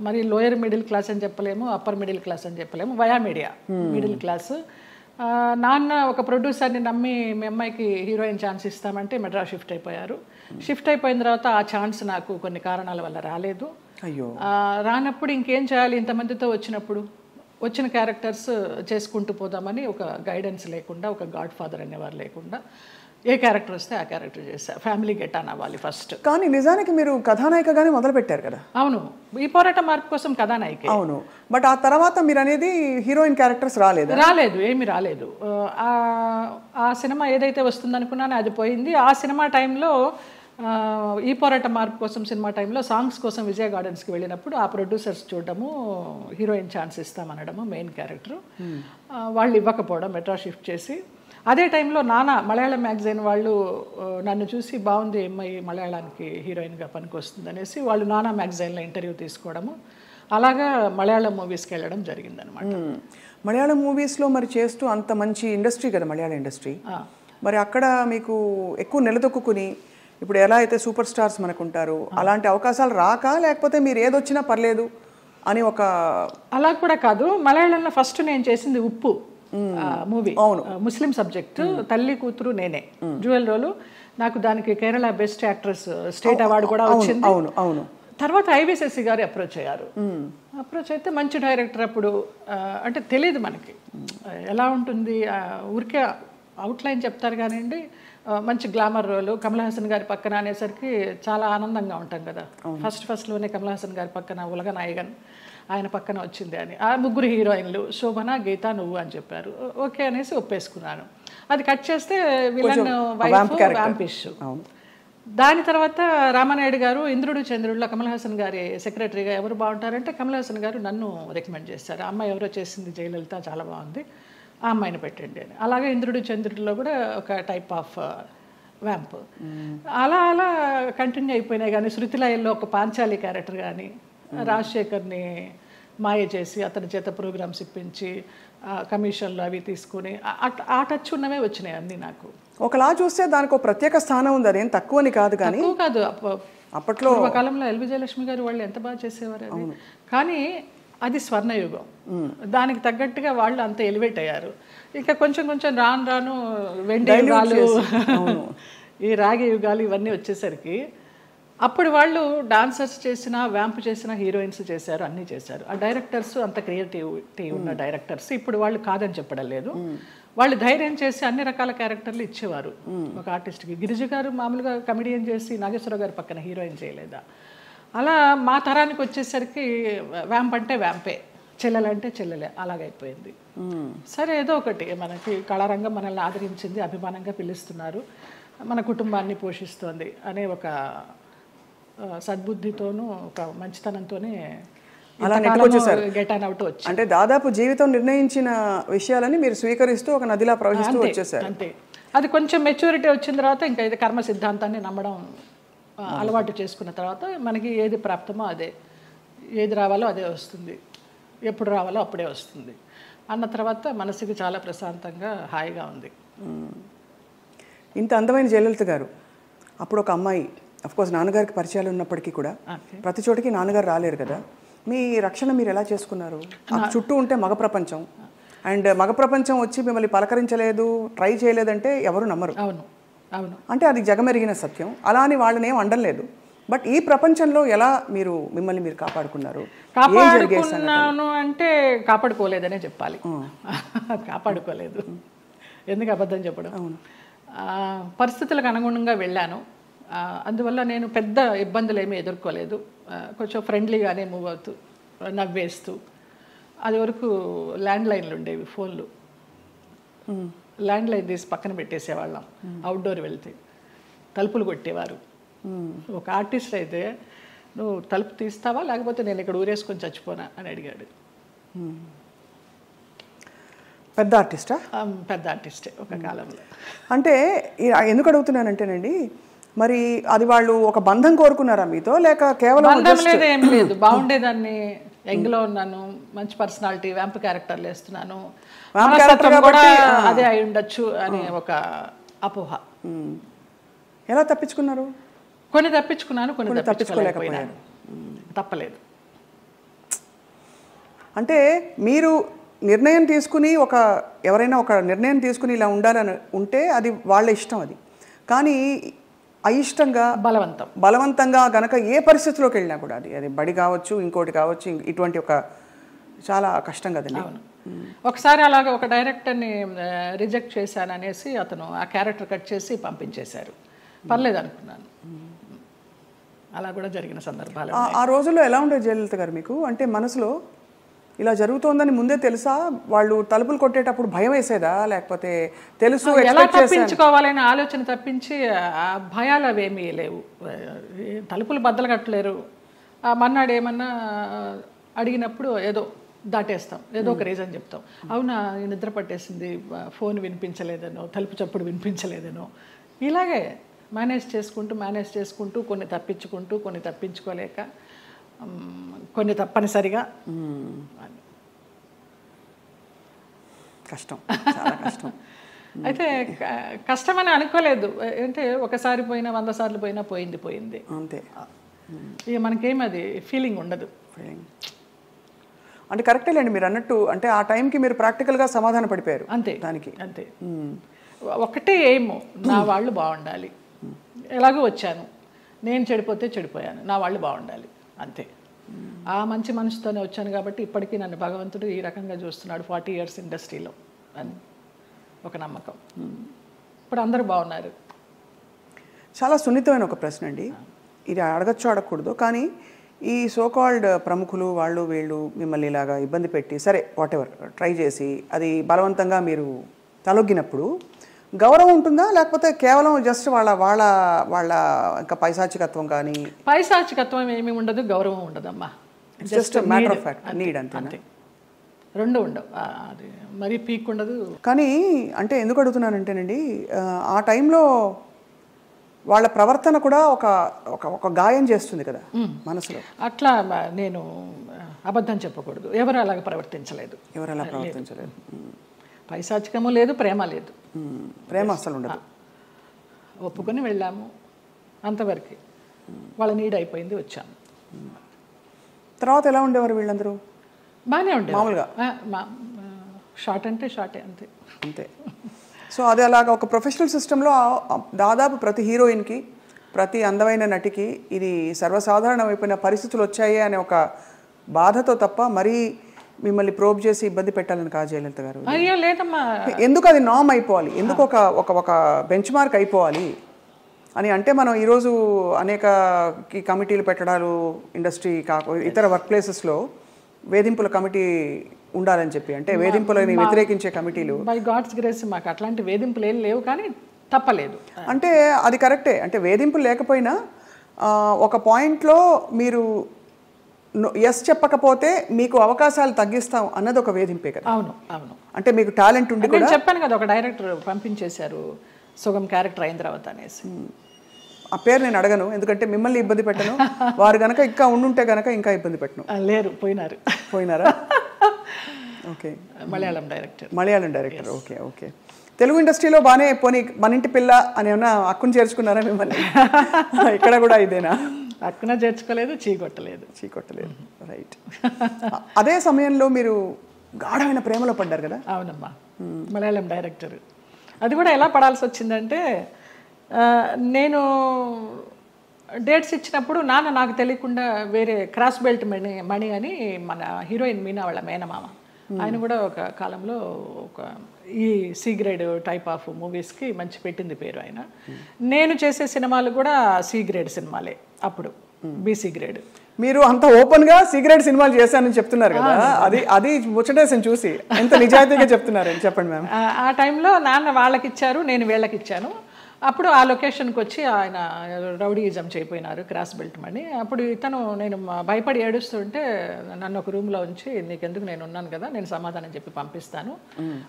మరి లోయర్ మిడిల్ క్లాస్ అని చెప్పలేము, అప్పర్ మిడిల్ క్లాస్ అని చెప్పలేము, వయా మీడియా మిడిల్ క్లాస్. నాన్న ఒక ప్రొడ్యూసర్ని నమ్మి మీ అమ్మాయికి హీరోయిన్ ఛాన్స్ ఇస్తామంటే మెడ్రాస్ షిఫ్ట్ అయిపోయారు. షిఫ్ట్ అయిపోయిన తర్వాత ఆ ఛాన్స్ నాకు కొన్ని కారణాల వల్ల రాలేదు. అయ్యో, రానప్పుడు ఇంకేం చేయాలి, ఇంతమందితో వచ్చిన క్యారెక్టర్స్ చేసుకుంటూ పోదామని ఒక గైడెన్స్ లేకుండా, ఒక గాడ్ ఫాదర్ అనేవారు లేకుండా ఏ క్యారెక్టర్ వస్తే ఆ క్యారెక్టర్ చేశా. ఫ్యామిలీ గెట్ ఆన్ అవ్వాలి ఫస్ట్. కానీ నిజానికి మీరు కథానాయికగానే మొదలు పెట్టారు కదా? అవును, ఈ పోరాట మార్పు కోసం కథానాయిక. అవును, బట్ ఆ తర్వాత మీరు అనేది హీరోయిన్ క్యారెక్టర్స్ రాలేదు, ఏమీ రాలేదు. ఆ సినిమా ఏదైతే వస్తుందనుకున్నానో అది పోయింది. ఆ సినిమా టైంలో ఈ పోరాట మార్పు కోసం సినిమా టైంలో సాంగ్స్ కోసం విజయ గార్డెన్స్కి వెళ్ళినప్పుడు ఆ ప్రొడ్యూసర్స్ చూడడము, హీరోయిన్ ఛాన్స్ ఇస్తామనడము, మెయిన్ క్యారెక్టర్ వాళ్ళు ఇవ్వకపోవడం, మెడ్రాస్ షిఫ్ట్ చేసి అదే టైంలో నానా మలయాళం మ్యాగజైన్ వాళ్ళు నన్ను చూసి బాగుంది అమ్మాయి మలయాళానికి హీరోయిన్గా పనికి వస్తుంది అనేసి వాళ్ళు నానా మ్యాగజైన్లో ఇంటర్వ్యూ తీసుకోవడము, అలాగా మలయాళం మూవీస్కి వెళ్ళడం జరిగిందనమాట. మలయాళం మూవీస్లో మరి చేస్తూ అంత మంచి ఇండస్ట్రీ కదా మలయాళం ఇండస్ట్రీ, మరి అక్కడ మీకు ఎక్కువ నిలదొక్కుని ఇప్పుడు ఎలా అయితే సూపర్ స్టార్స్ మనకు ఉంటారు అలాంటి అవకాశాలు రాక, లేకపోతే మీరు ఏదొచ్చినా పర్లేదు అని ఒక? అలా కూడా కాదు. మలయాళంలో ఫస్ట్ నేను చేసింది ఉప్పు మూవీ, ముస్లిం సబ్జెక్ట్, తల్లి కూతురు నేనే, డ్యూయల్ రోలు. నాకు దానికి Kerala best actress state award కూడా వచ్చింది. అవును. తర్వాత ఐవి శశి గారు అప్రోచ్ అయ్యారు. అప్రోచ్ అయితే మంచి డైరెక్టర్. అప్పుడు అంటే తెలియదు మనకి ఎలా ఉంటుంది, ఊరికే అవుట్లైన్ చెప్తారు కానివ్వండి, మంచి గ్లామర్ రోలు, కమల్ హాసన్ గారి పక్కన అనేసరికి చాలా ఆనందంగా ఉంటాం కదా. ఫస్ట్లోనే కమల్ హాసన్ గారి పక్కన ఉలగ నాయగన్ ఆయన పక్కన వచ్చింది అని. ఆ ముగ్గురు హీరోయిన్లు శోభన, గీత, నువ్వు అని చెప్పారు. ఓకే అనేసి ఒప్పేసుకున్నాను. అది కట్ చేస్తే విలన్ వైఫ్ వ్యాంపిష్. దాని తర్వాత రామానాయుడు గారు ఇంద్రుడు చంద్రుడిలో కమల్ హాసన్ గారి సెక్రటరీగా ఎవరు బాగుంటారంటే కమల్ హాసన్ గారు నన్ను రికమెండ్ చేశారు. ఆ అమ్మాయి ఎవరో చేసింది జయలలిత, చాలా బాగుంది, ఆ అమ్మాయిని పెట్టండి అని. అలాగే ఇంద్రుడు చంద్రుడిలో కూడా ఒక టైప్ ఆఫ్ వ్యాంప్. అలా కంటిన్యూ అయిపోయినాయి. కానీ శృతిలయల్లో ఒక పాంచాలి క్యారెక్టర్ కానీ, రాజశేఖర్ని మాయ చేసి అతని చేత ప్రోగ్రామ్స్ ఇప్పించి కమిషన్లు అవి తీసుకుని ఆ టచ్ ఉన్నవే వచ్చినాయి అన్నీ నాకు. ఒకలా చూస్తే దానికి ఒక ప్రత్యేక స్థానం ఉంది, అదేం తక్కువని కాదు. కానీ కాదు, అప్పట్లో కాలంలో ఎల్ విజయలక్ష్మి గారు వాళ్ళు ఎంత బాగా చేసేవారు అది. కానీ అది స్వర్ణయుగం, దానికి తగ్గట్టుగా వాళ్ళు అంత ఎలివేట్ అయ్యారు. ఇంకా కొంచెం రాను వెండి యుగాలు, ఈ రాగి యుగాలు ఇవన్నీ వచ్చేసరికి అప్పుడు వాళ్ళు డాన్సర్స్ చేసిన, వ్యాంప్ చేసిన, హీరోయిన్స్ చేశారు, అన్నీ చేశారు. ఆ డైరెక్టర్స్ అంత క్రియేటివిటీ ఉన్న డైరెక్టర్స్. ఇప్పుడు వాళ్ళు కాదని చెప్పడం లేదు, వాళ్ళు ధైర్యం చేసి అన్ని రకాల క్యారెక్టర్లు ఇచ్చేవారు ఒక ఆర్టిస్ట్కి. గిరిజ గారు మామూలుగా కమెడియన్ చేసి నాగేశ్వరరావు గారి పక్కన హీరోయిన్ చేయలేదా? అలా మా తరానికి వచ్చేసరికి వ్యాంప్ అంటే వ్యాంపే, చెల్లెలంటే చెల్లెలే, అలాగైపోయింది. సరే ఏదో ఒకటి, మనకి కళారంగం మనల్ని ఆదరించింది, అభిమానంగా పిలుస్తున్నారు, మన కుటుంబాన్ని పోషిస్తోంది అనే ఒక సద్బుద్ధితోనూ ఒక మంచితనంతోనే గెట్ ఆన్ అవుట్ వచ్చి, అంటే దాదాపు జీవితం నిర్ణయించిన విషయాలని మీరు స్వీకరిస్తూ ఒక నదిలా ప్రవహిస్తూ వచ్చేసారు. అంతే. అది కొంచెం మెచ్యూరిటీ వచ్చిన తర్వాత ఇంకా ఇది కర్మ సిద్ధాంతాన్ని నమ్మడం అలవాటు చేసుకున్న తర్వాత మనకి ఏది ప్రాప్తమో అదే, ఏది రావాలో అదే వస్తుంది, ఎప్పుడు రావాలో అప్పుడే వస్తుంది అన్న తర్వాత మనసుకి చాలా ప్రశాంతంగా హాయిగా ఉంది. ఇంత అందమైన జయలలిత గారు అప్పుడు ఒక అమ్మాయి, అఫ్కోర్స్ నాన్నగారికి పరిచయాలు ఉన్నప్పటికీ కూడా ప్రతి చోటికి నాన్నగారు రాలేరు కదా, మీ రక్షణ మీరు ఎలా చేసుకున్నారు? చుట్టూ ఉంటే మగ ప్రపంచం, అండ్ మగ ప్రపంచం వచ్చి మిమ్మల్ని పలకరించలేదు, ట్రై చేయలేదంటే ఎవరు నమ్మరు. అవును, అంటే అది జగమెరిగిన సత్యం. అలా అని వాళ్ళని ఏం అండలేదు. బట్ ఈ ప్రపంచంలో ఎలా మిమ్మల్ని మీరు కాపాడుకున్నారు? కాపాడుకున్నాను అంటే కాపాడుకోలేదనే చెప్పాలి. కాపాడుకోలేదు, ఎందుకు అబద్ధం చెప్పడం. పరిస్థితులకు అనుగుణంగా వెళ్ళాను, అందువల్ల నేను పెద్ద ఇబ్బందులు ఏమీ ఎదుర్కోలేదు. కొంచెం ఫ్రెండ్లీగానే మూవ్ అవుతూ, నవ్వేస్తూ. అది వరకు ల్యాండ్ లైన్లు ఉండేవి, ఫోన్లు, ల్యాండ్ లైన్ తీసి పక్కన పెట్టేసేవాళ్ళం. అవుట్డోర్ వెళ్తే తలుపులు కొట్టేవారు. ఒక ఆర్టిస్ట్ అయితే నువ్వు తలుపు తీస్తావా లేకపోతే నేను ఇక్కడ ఊరేసుకొని చచ్చిపోనా అని అడిగాడు. పెద్ద ఆర్టిస్టా? పెద్ద ఆర్టిస్టే ఒక కాలంలో. అంటే ఎందుకు అడుగుతున్నానంటేనండి, మరి అది వాళ్ళు ఒక బంధం కోరుకున్నారా మీతో, లేక కేవలం బంధం లేదు, ఏం లేదు, బాగుండేదాన్ని, యంగ్లో ఉన్నాను, మంచి పర్సనాలిటీ, వ్యాంప్ క్యారెక్టర్లు వేస్తున్నాను, కూడా అదే అయి ఉండొచ్చు అనే ఒక అపోహ. ఎలా తప్పించుకున్నారు? కొన్ని తప్పించుకున్నాను, కొన్ని తప్పించుకోలేకపోయాను. తప్పలేదు. అంటే మీరు నిర్ణయం తీసుకుని ఎవరైనా ఒక నిర్ణయం తీసుకుని ఇలా ఉండాలని ఉంటే అది వాళ్ళ ఇష్టం. అది కానీ అయిష్టంగా బలవంతంగా గనక ఏ పరిస్థితిలోకి వెళ్ళినా కూడా అది బడి కావచ్చు, ఇంకోటి కావచ్చు, ఇటువంటి ఒక చాలా కష్టం కదండి. ఒకసారి అలాగే ఒక డైరెక్టర్ని రిజెక్ట్ చేశాను అనేసి అతను ఆ క్యారెక్టర్ కట్ చేసి పంపించేశారు. పర్లేదు అనుకున్నాను. అలా కూడా జరిగిన సందర్భాలు. ఆ రోజుల్లో ఎలా ఉండేది జయలలిత గారు మీకు? అంటే మనసులో ఇలా జరుగుతోందని ముందే తెలుసా? వాళ్ళు తలుపులు కొట్టేటప్పుడు భయం వేసేదా, లేకపోతే తెలుసు ఎలా తప్పించుకోవాలనే ఆలోచన తప్పించి ఆ భయాలు అవేమీ లేవు. తలుపులు బద్దలు కట్టలేరు. మన్నాడు ఏమన్నా అడిగినప్పుడు ఏదో దాటేస్తాం, ఏదో ఒక రీజన్ చెప్తాం. అవునా, నిద్ర పట్టేసింది, ఫోన్ వినిపించలేదనో, తలుపు చప్పుడు వినిపించలేదనో, ఇలాగే మేనేజ్ చేసుకుంటూ కొన్ని తప్పించుకుంటూ, కొన్ని తప్పించుకోలేక, కొన్ని తప్పనిసరిగా. కష్టం, చాలా కష్టం. అయితే కష్టమని అనుకోలేదు. అంటే ఒకసారి పోయినా 100 సార్లు పోయినా పోయింది అంతే. ఇక మనకేమి అది ఫీలింగ్ ఉండదు. అంటే కరెక్టేలేండి మీరు అన్నట్టు. అంటే ఆ టైంకి మీరు ప్రాక్టికల్గా సమాధాన పడిపోయారు అంతే. దానికి అంతే. ఒకటే ఏమో, నా వాళ్ళు బాగుండాలి. ఎలాగో వచ్చాను, నేను చెడిపోతే చెడిపోయాను, నా వాళ్ళు బాగుండాలి, అంతే. ఆ మంచి మనసుతోనే వచ్చాను కాబట్టి ఇప్పటికీ నన్ను భగవంతుడు ఈ రకంగా చూస్తున్నాడు 40 years ఇండస్ట్రీలో అని ఒక నమ్మకం. ఇప్పుడు అందరూ బాగున్నారు. చాలా సున్నితమైన ఒక ప్రశ్న అండి ఇది. అడగచ్చు అడగకూడదు, కానీ ఈ సోకాల్డ్ ప్రముఖులు వీళ్ళు మిమ్మల్ని ఇలాగా ఇబ్బంది పెట్టి, సరే వాటెవర్ ట్రై చేసి అది బలవంతంగా మీరు తలొగ్గినప్పుడు గౌరవం ఉంటుందా, లేకపోతే కేవలం జస్ట్ వాళ్ళ ఇంకా పైశాచికత్వం? కానీ పైశాచికత్వం ఏమీ ఉండదు, గౌరవం ఉండదమ్మా. Just matter of fact, need అంతే. రెండు ఉండవు, అది మరీ పీక్ ఉండదు. కానీ అంటే ఎందుకు అడుగుతున్నానంటేనండి, ఆ టైంలో వాళ్ళ ప్రవర్తన కూడా ఒక గాయం చేస్తుంది కదా మనసులో. అట్లా నేను అబద్ధం చెప్పకూడదు, ఎవరు అలాగ ప్రవర్తించలేదు. పైశాచికము లేదు, ప్రేమ లేదు. ప్రేమ అసలు ఉండదు. ఒప్పుకొని వెళ్ళాము, అంతవరకు. వాళ్ళ నీడ్ అయిపోయింది, వచ్చాము. తర్వాత ఎలా ఉండేవారు వీళ్ళందరూ? బాగానే ఉండేది మామూలుగా. షార్ట్ అంటే షార్టే, అంతే. సో అది అలాగా ఒక ప్రొఫెషనల్ సిస్టంలో దాదాపు ప్రతి హీరోయిన్కి, ప్రతి అందమైన నటికి ఇది సర్వసాధారణమైపోయిన పరిస్థితులు వచ్చాయి అనే ఒక బాధతో తప్ప మరీ మిమ్మల్ని ప్రోబ్ చేసి ఇబ్బంది పెట్టాలని కాదు జయలలిత గారు. అయ్యో లేదమ్మా. ఎందుకు అది నామ్ అయిపోవాలి, ఎందుకు ఒక బెంచ్ మార్క్ అయిపోవాలి అని అంటే, మనం ఈరోజు అనేక కమిటీలు పెట్టడాలు, ఇండస్ట్రీ ఇతర వర్క్ ప్లేసెస్లో వేధింపుల కమిటీ ఉండాలని చెప్పి, అంటే వేధింపులని వ్యతిరేకించే కమిటీలు. బై గాడ్స్ గ్రేస్ మాకు అట్లాంటి వేధింపులు ఏం లేవు, కానీ తప్పలేదు. అంటే అది కరెక్టే. అంటే వేధింపులు లేకపోయినా ఒక పాయింట్లో మీరు ఎస్ చెప్పకపోతే మీకు అవకాశాలు తగ్గిస్తాం అన్నది ఒక వేధింపే కదా. అవును. అంటే మీకు టాలెంట్ ఉండి కూడా చెప్పాను కదా, ఒక డైరెక్టర్ పంపించేశారు సుగం క్యారెక్టర్ అయిన తర్వాత అనేసి. ఆ పేరు నేను అడగను, ఎందుకంటే మిమ్మల్ని ఇబ్బంది పెట్టను. వారు గనక ఇంకా ఉండుంటే గనక ఇంకా ఇబ్బంది పెట్టను. లేరు, పోయినారా? Okay. Malayalam director. Okay. Telugu ఇండస్ట్రీలో బాగానే పోనీ మన ఇంటి పిల్ల అని ఏమన్నా అక్కును చేర్చుకున్నారా మిమ్మల్ని? ఇక్కడ కూడా ఇదేనా? అక్కున చేర్చుకోలేదు, చీకొట్టలేదు. రైట్. అదే సమయంలో మీరు గాఢమైన ప్రేమలో పడ్డారు కదా? అవునమ్మా. మలయాళం డైరెక్టర్. అది కూడా ఎలా పడాల్సి వచ్చిందంటే, నేను డేట్స్ ఇచ్చినప్పుడు నాన్న నాకు తెలియకుండా వేరే క్రాస్ బెల్ట్ మణి అని మన హీరోయిన్ మీనా వాళ్ళ మేనమామ, ఆయన కూడా ఒక కాలంలో ఒక ఈ సి గ్రేడ్ టైప్ ఆఫ్ మూవీస్కి మంచి పెట్టింది పేరు ఆయన. నేను చేసే సినిమాలు కూడా సి గ్రేడ్ సినిమాలే అప్పుడు, బీసీ గ్రేడ్. మీరు అంత ఓపెన్గా సి గ్రేడ్ సినిమాలు చేశానని చెప్తున్నారు కదా, అది ముచ్చటేసని చూసి ఎంత నిజాయితీగా చెప్తున్నారని చెప్పండి మ్యామ్. ఆ టైంలో నాన్న వాళ్ళకి ఇచ్చారు, నేను వీళ్ళకి ఇచ్చాను. అప్పుడు ఆ లొకేషన్కి వచ్చి ఆయన రౌడీయిజం చేయపోయినారు, క్రాస్ బెల్ట్ మని. అప్పుడు ఇతను నేను భయపడి ఏడుస్తుంటే నన్ను ఒక రూమ్లో ఉంచి నీకెందుకు, నేను ఉన్నాను కదా, నేను సమాధానం చెప్పి పంపిస్తాను,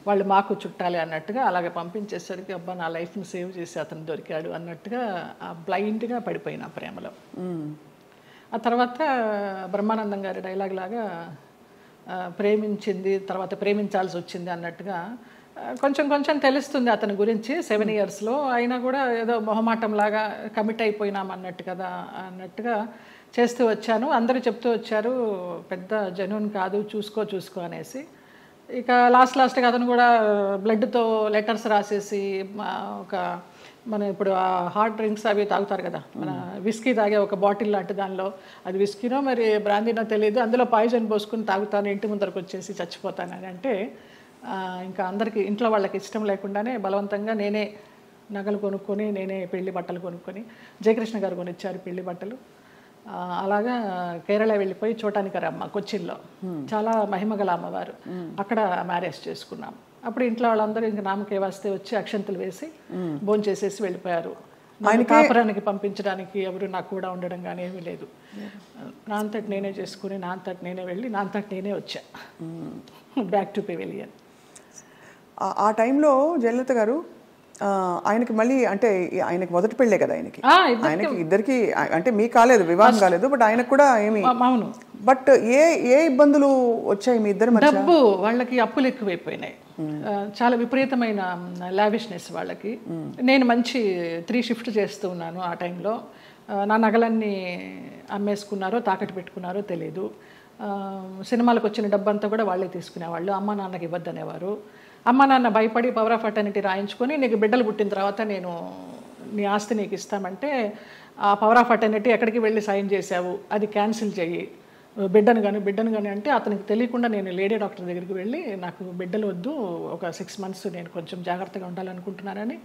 వాళ్ళు మాకు చుట్టాలి అన్నట్టుగా అలాగే పంపించేసరికి అబ్బా నా లైఫ్ని సేవ్ చేసి అతను దొరికాడు అన్నట్టుగా బ్లైండ్గా పడిపోయినా ప్రేమలో. ఆ తర్వాత బ్రహ్మానందం గారి డైలాగ్ లాగా ప్రేమించింది తర్వాత ప్రేమించాల్సి వచ్చింది అన్నట్టుగా కొంచెం కొంచెం తెలుస్తుంది అతని గురించి 7 ఇయర్స్లో. అయినా కూడా ఏదో మొహమాటంలాగా కమిట్ అయిపోయినాం అన్నట్టుగా చేస్తూ వచ్చాను. అందరూ చెప్తూ వచ్చారు పెద్ద జెన్యూన్ కాదు, చూసుకో అనేసి. ఇక లాస్ట్గా అతను కూడా బ్లడ్తో లెటర్స్ రాసేసి ఒక మన ఇప్పుడు ఆ హాట్ డ్రింక్స్ అవి తాగుతారు కదా, మన విస్కీ తాగే ఒక బాటిల్ లాంటి దానిలో, అది విస్కీనో మరి బ్రాందీనో తెలియదు, అందులో పాయిజన్ పోసుకుని తాగుతాను, ఇంటి ముందరకు వచ్చేసి చచ్చిపోతానని అంటే ఇంకా అందరికీ ఇంట్లో వాళ్ళకి ఇష్టం లేకుండానే బలవంతంగా నేనే నగలు కొనుక్కొని నేనే పెళ్లి బట్టలు కొనుక్కొని, జయకృష్ణ గారు కొనిచ్చారు పెళ్లి బట్టలు. అలాగా కేరళ వెళ్ళిపోయి చోటానికరమ్మ కొచ్చిన్లో చాలా మహిమగల అమ్మవారు, అక్కడ మ్యారేజ్ చేసుకున్నాం. అప్పుడు ఇంట్లో వాళ్ళందరూ ఇంకా నామకే వస్తే వచ్చి అక్షంతలు వేసి భోంచేసేసి వెళ్ళిపోయారు. కాపురానికి పంపించడానికి ఎవరు నాకు కూడా ఉండడం కానీ ఏమీ లేదు. నా అంతటి నేనే చేసుకుని నా అంతటి నేనే వెళ్ళి నా అంతటి నేనే వచ్చా బ్యాక్ టు పెవిలియన్. ఆ టైంలో జయలలిత గారు ఆయనకి మళ్ళీ అంటే ఆయనకి మొదటి పెళ్ళే కదా, ఆయనకి ఇద్దరికి అంటే మీకు కాలేదు, వివాహం కాలేదు, బట్ ఆయనకు కూడా ఏమి. అవును. బట్ ఏ ఇబ్బందులు వచ్చాయి మీ ఇద్దరు మధ్య? డబ్బు, వాళ్ళకి అప్పులు ఎక్కువైపోయినాయి, చాలా విపరీతమైన లావిష్నెస్ వాళ్ళకి. నేను మంచి 3 షిఫ్ట్ చేస్తూ ఉన్నాను ఆ టైంలో. నా నగలన్నీ అమ్మేసుకున్నారో తాకట్టు పెట్టుకున్నారో తెలీదు. సినిమాలకు వచ్చిన డబ్బంతా కూడా వాళ్ళే తీసుకునేవాళ్ళు, అమ్మ నాన్నకి ఇవ్వద్దనేవారు. అమ్మ నాన్న భయపడి పవర్ ఆఫ్ అటర్నిటీ రాయించుకొని నీకు బిడ్డలు పుట్టిన తర్వాత నేను నీ ఆస్తి నీకు ఇస్తామంటే, ఆ పవర్ ఆఫ్ అటర్నిటీ ఎక్కడికి వెళ్ళి సైన్ చేశావు, అది క్యాన్సిల్ చెయ్యి, బిడ్డను కానీ అంటే అతనికి తెలియకుండా నేను లేడీ డాక్టర్ దగ్గరికి వెళ్ళి నాకు బిడ్డలు వద్దు, ఒక 6 మంత్స్ నేను కొంచెం జాగ్రత్తగా ఉండాలనుకుంటున్నానని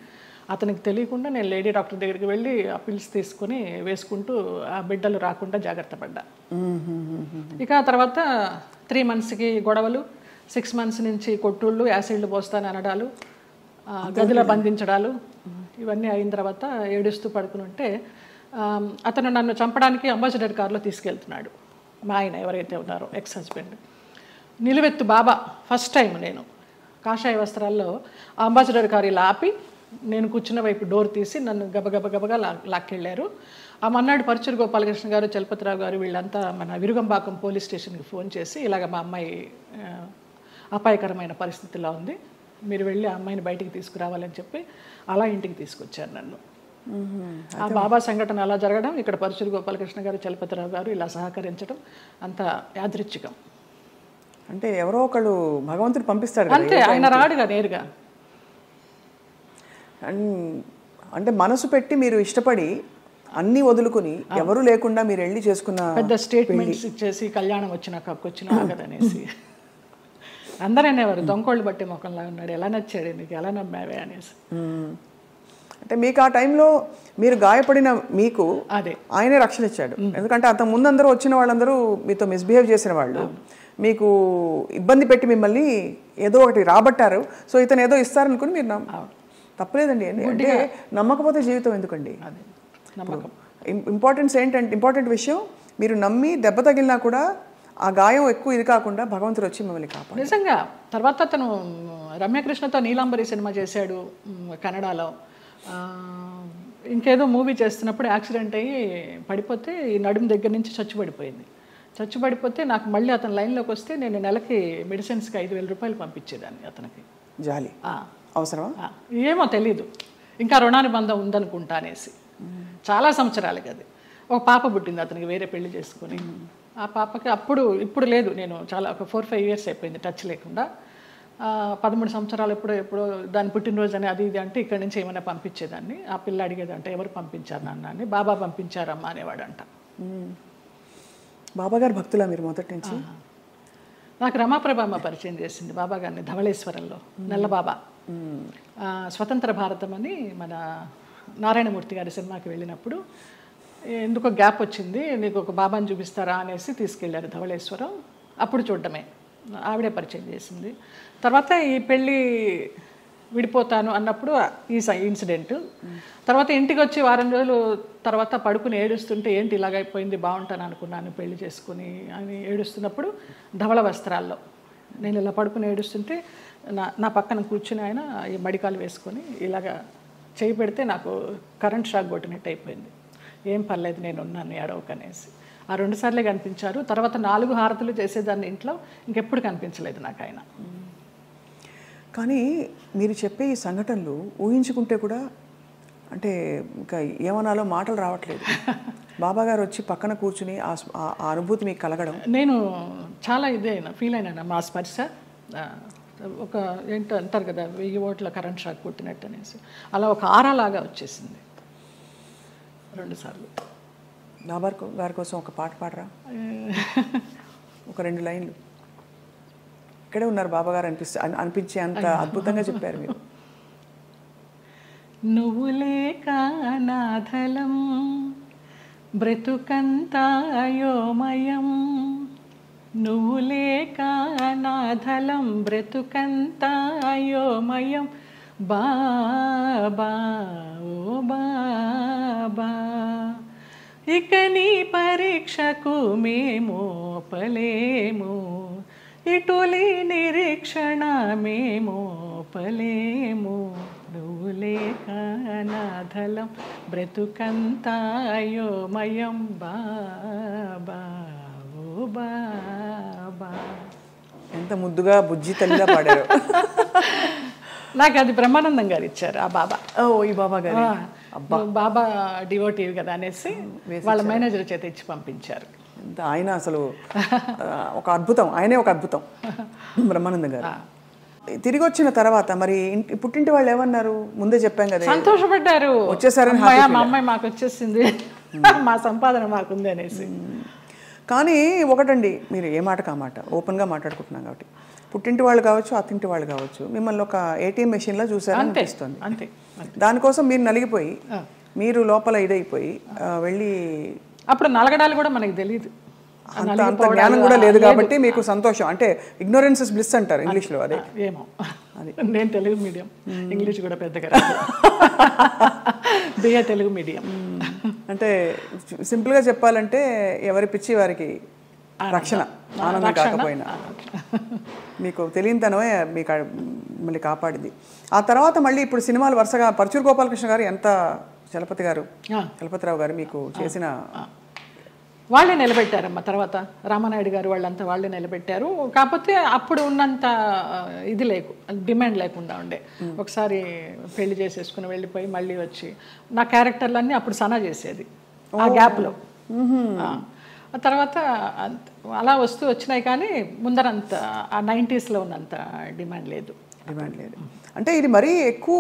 అతనికి తెలియకుండా నేను లేడీ డాక్టర్ దగ్గరికి వెళ్ళి ఆ పిల్స్ తీసుకొని వేసుకుంటూ ఆ బిడ్డలు రాకుండా జాగ్రత్త పడ్డా. ఇక తర్వాత 3 మంత్స్కి గొడవలు, 6 మంత్స్ నుంచి కొట్టుళ్ళు, యాసిడ్లు పోస్తాను అనడాలు, గదిలో బంధించడాలు, ఇవన్నీ అయిన తర్వాత ఏడుస్తూ పడుకుని ఉంటే అతను నన్ను చంపడానికి అంబాసిడర్ కార్లో తీసుకెళ్తున్నాడు. మా ఆయన ఎవరైతే ఉన్నారో ఎక్స్ హస్బెండ్ నిలువెత్తు బాబా. ఫస్ట్ టైం నేను కాషాయ వస్త్రాల్లో అంబాసిడర్ కారు ఇలా ఆపి నేను కూర్చున్న వైపు డోర్ తీసి నన్ను గబగబగా లాక్కెళ్ళారు. ఆ మన్నాడు పరుచూరు గోపాలకృష్ణ గారు, చలపతిరావు గారు వీళ్ళంతా మన విరుగంబాకం పోలీస్ స్టేషన్కి ఫోన్ చేసి ఇలాగ మా అమ్మాయి అపాయకరమైన పరిస్థితిలో ఉంది, మీరు వెళ్ళి ఆ అమ్మాయిని బయటికి తీసుకురావాలని చెప్పి అలా ఇంటికి తీసుకొచ్చారు నన్ను. ఆ బాబా సంఘటన అలా జరగడం, ఇక్కడ పరుచూరు గోపాలకృష్ణ గారు, చలపతిరావు గారు ఇలా సహకరించడం అంత యాదృచ్ఛికం. అంటే ఎవరో ఒకళ్ళు భగవంతుడు పంపిస్తాడు అంతే, ఆయన రాడుగా నేరుగా. అంటే మనసు పెట్టి మీరు ఇష్టపడి అన్నీ వదులుకుని ఎవరు లేకుండా మీరు వెళ్ళి చేసుకున్న పెద్ద స్టేట్మెంట్స్ ఇచ్చేసి కళ్యాణం వచ్చినాక వచ్చిన ఆగదనేసి అందరూ అనేవారు దొంగోళ్ళు బట్టి ముఖంలా ఉన్నాడు, ఎలా నచ్చాడు నీకు, ఎలా నమ్మావే అనేసి. అంటే మీకు ఆ టైంలో మీరు గాయపడిన మీకు అదే ఆయనే రక్షణ ఇచ్చాడు. ఎందుకంటే అంత ముందు అందరూ వచ్చిన వాళ్ళందరూ మీతో మిస్బిహేవ్ చేసిన వాళ్ళు, మీకు ఇబ్బంది పెట్టి మిమ్మల్ని ఏదో ఒకటి రాబట్టారు. సో ఇతను ఏదో ఇస్తారనుకుని మీరు తప్పలేదండి. అంటే నమ్మకపోతే జీవితం ఎందుకండి? నమ్మకం ఇంపార్టెంట్ విషయం, మీరు నమ్మి దెబ్బ తగిలినా కూడా ఆ గాయం ఎక్కువ ఇది కాకుండా భగవంతుడు వచ్చి మిమ్మల్ని కాపాడు. నిజంగా తర్వాత అతను రమ్యకృష్ణతో నీలాంబరి సినిమా చేశాడు కన్నడలో. ఇంకేదో మూవీ చేస్తున్నప్పుడు యాక్సిడెంట్ అయ్యి పడిపోతే ఈ నడుము దగ్గర నుంచి చచ్చుపడిపోతే నాకు మళ్ళీ అతను లైన్లోకి వస్తే నేను నెలకి మెడిసిన్స్కి 5,000 రూపాయలు పంపించేదాన్ని అతనికి. జాలి అవసరమా ఏమో తెలీదు, ఇంకా రుణానుబంధం ఉందనుకుంటా అనేసి. చాలా సంవత్సరాలకి అది. ఒక పాప పుట్టింది అతనికి, వేరే పెళ్లి చేసుకుని. ఆ పాపకి ఇప్పుడు లేదు, నేను చాలా ఒక 4-5 ఇయర్స్ అయిపోయింది టచ్ లేకుండా. 13 సంవత్సరాలు ఎప్పుడో దాని పుట్టినరోజు అని అది ఇది అంటే ఇక్కడి నుంచి ఏమైనా పంపించేదాన్ని. ఆ పిల్ల అడిగేదంటే ఎవరు పంపించారు నాన్న అని. బాబా పంపించారమ్మా అనేవాడంట. బాబాగారు భక్తులా మీరు మొదటి నుంచి? నాకు రమాప్రభమ్మ పరిచయం చేసింది బాబా గారిని ధవళేశ్వరంలో, నల్లబాబా. స్వతంత్ర భారతం అని మన నారాయణమూర్తి గారి సినిమాకి వెళ్ళినప్పుడు ఎందుకో గ్యాప్ వచ్చింది, నీకు ఒక బాబాని చూపిస్తారా అనేసి తీసుకెళ్ళారు ధవళేశ్వరం. అప్పుడు చూడడమే, ఆవిడే పరిచయం చేసింది. తర్వాత ఈ పెళ్ళి విడిపోతాను అన్నప్పుడు ఈ ఇన్సిడెంట్. తర్వాత ఇంటికి వచ్చి వారం రోజులు తర్వాత పడుకుని ఏడుస్తుంటే ఏంటి ఇలాగైపోయింది, బాగుంటాను అనుకున్నాను పెళ్లి చేసుకుని అని ఏడుస్తున్నప్పుడు ధవళ వస్త్రాల్లో నేను ఇలా పడుకుని ఏడుస్తుంటే నా పక్కన కూర్చుని ఆయన ఈ మడికాలు వేసుకొని ఇలాగా చేయి పెడితే నాకు కరెంట్ షాక్ కొట్టినట్టు అయిపోయింది. ఏం పర్లేదు నేను ఉన్నాను ఏడవకనేసి. ఆ 2 సార్లే కనిపించారు. తర్వాత 4 హారతులు చేసేదాన్ని ఇంట్లో, ఇంకెప్పుడు కనిపించలేదు నాకు ఆయన. కానీ మీరు చెప్పే ఈ సంఘటనలు ఊహించుకుంటే కూడా అంటే ఇంకా ఏమనాలో మాటలు రావట్లేదు. బాబా గారు వచ్చి పక్కన కూర్చుని ఆ అనుభూతి మీకు కలగడం, నేను చాలా ఫీల్ అయినా. మా స్పర్శ ఒక ఏంటో అంటారు కదా 1000 ఓట్ల కరెంట్ షాక్ కొట్టినట్టు అనేసి, అలా ఒక ఆరాలాగా వచ్చేసింది 2 సార్లు. బాబా గారి కోసం ఒక పాట పాడరా, ఒక 2 లైన్లు. ఇక్కడే ఉన్నారు బాబా గారు అనిపించే అంత అద్భుతంగా చెప్పారు మీరు. నువ్వు లేక నాథలం బ్రతుకంతా అయోమయం, నువ్వు లేక నాథలం బ్రతుకంతా అయోమయం, బాబా ఓ బాబా ఇక నీ పరీక్షకు మేము పలేము, ఇటులి నిరీక్షణ మేము పలేము, నువ్వు లేక నాథలం బ్రతుకంతా అయోమయం, బాబా ఓ బాబా. ఎంత ముద్దుగా బుజ్జి తల్లిగా పాడారు. నాకు అది బ్రహ్మానందం గారు ఇచ్చారు ఆ బాబా. ఈ బాబా గారు బాబా డివోటివ్ కదా అనేసి వాళ్ళ మేనేజర్ చేత ఇచ్చి పంపించారు. ఆయన అసలు ఒక అద్భుతం, ఆయనే ఒక అద్భుతం బ్రహ్మానందం గారు. తిరిగి వచ్చిన తర్వాత మరి పుట్టింటి వాళ్ళు ఏమన్నారు? ముందే చెప్పాం కదా, సంతోషపడ్డారు, వచ్చేసారని. మా అమ్మాయి మాకు వచ్చేసింది, మా సంపాదన మాకుంది అనేసి. కానీ ఒకటండి, మీరు ఏ మాట కామాట ఓపెన్గా మాట్లాడుకుంటున్నాం కాబట్టి, పుట్టింటి వాళ్ళు కావచ్చు అత్తింటి వాళ్ళు కావచ్చు మిమ్మల్ని ఒక ఏటీఎం మెషిన్లో చూసారని అనిపిస్తుంది. అంతే. దానికోసం మీరు నలిగిపోయి, మీరు లోపల ఇదైపోయి వెళ్ళి, అప్పుడు నలగడాలు కూడా మనకి తెలియదు, అంత జ్ఞానం కూడా లేదు కాబట్టి మీకు సంతోషం. అంటే ఇగ్నోరెన్స్ ఇస్ బ్లిస్ అంటారు ఇంగ్లీష్లో. అదే ఏమో, అది నేను తెలుగు మీడియం, ఇంగ్లీష్ కూడా పెద్దగా రాదు, బిఏ తెలుగు మీడియం. అంటే సింపుల్గా చెప్పాలంటే ఎవరి పిచ్చి వారికి రక్షణ, ఆనందం కాకపోయినా మీకు తెలియనితనమే మీకు మళ్ళీ కాపాడింది. ఆ తర్వాత మళ్ళీ ఇప్పుడు సినిమాలు వరుసగా పరుచూరు గోపాలకృష్ణ గారు, ఎంత చలపతిరావు గారు మీకు చేసిన, వాళ్ళే నిలబెట్టారమ్మా. తర్వాత రామానాయుడు గారు వాళ్ళంతా వాళ్ళే నిలబెట్టారు. కాకపోతే అప్పుడు ఉన్నంత ఇది డిమాండ్ లేకుండా ఉండే. ఒకసారి పెళ్లి చేసేసుకుని వెళ్ళిపోయి మళ్ళీ వచ్చి నా క్యారెక్టర్లన్నీ అప్పుడు సనా చేసేది ఆ గ్యాప్లో. ఆ తర్వాత అలా వస్తూ వచ్చినాయి, కానీ ముందరంత ఆ 90sలో ఉన్నంత డిమాండ్ లేదు. అంటే ఇది మరీ ఎక్కువ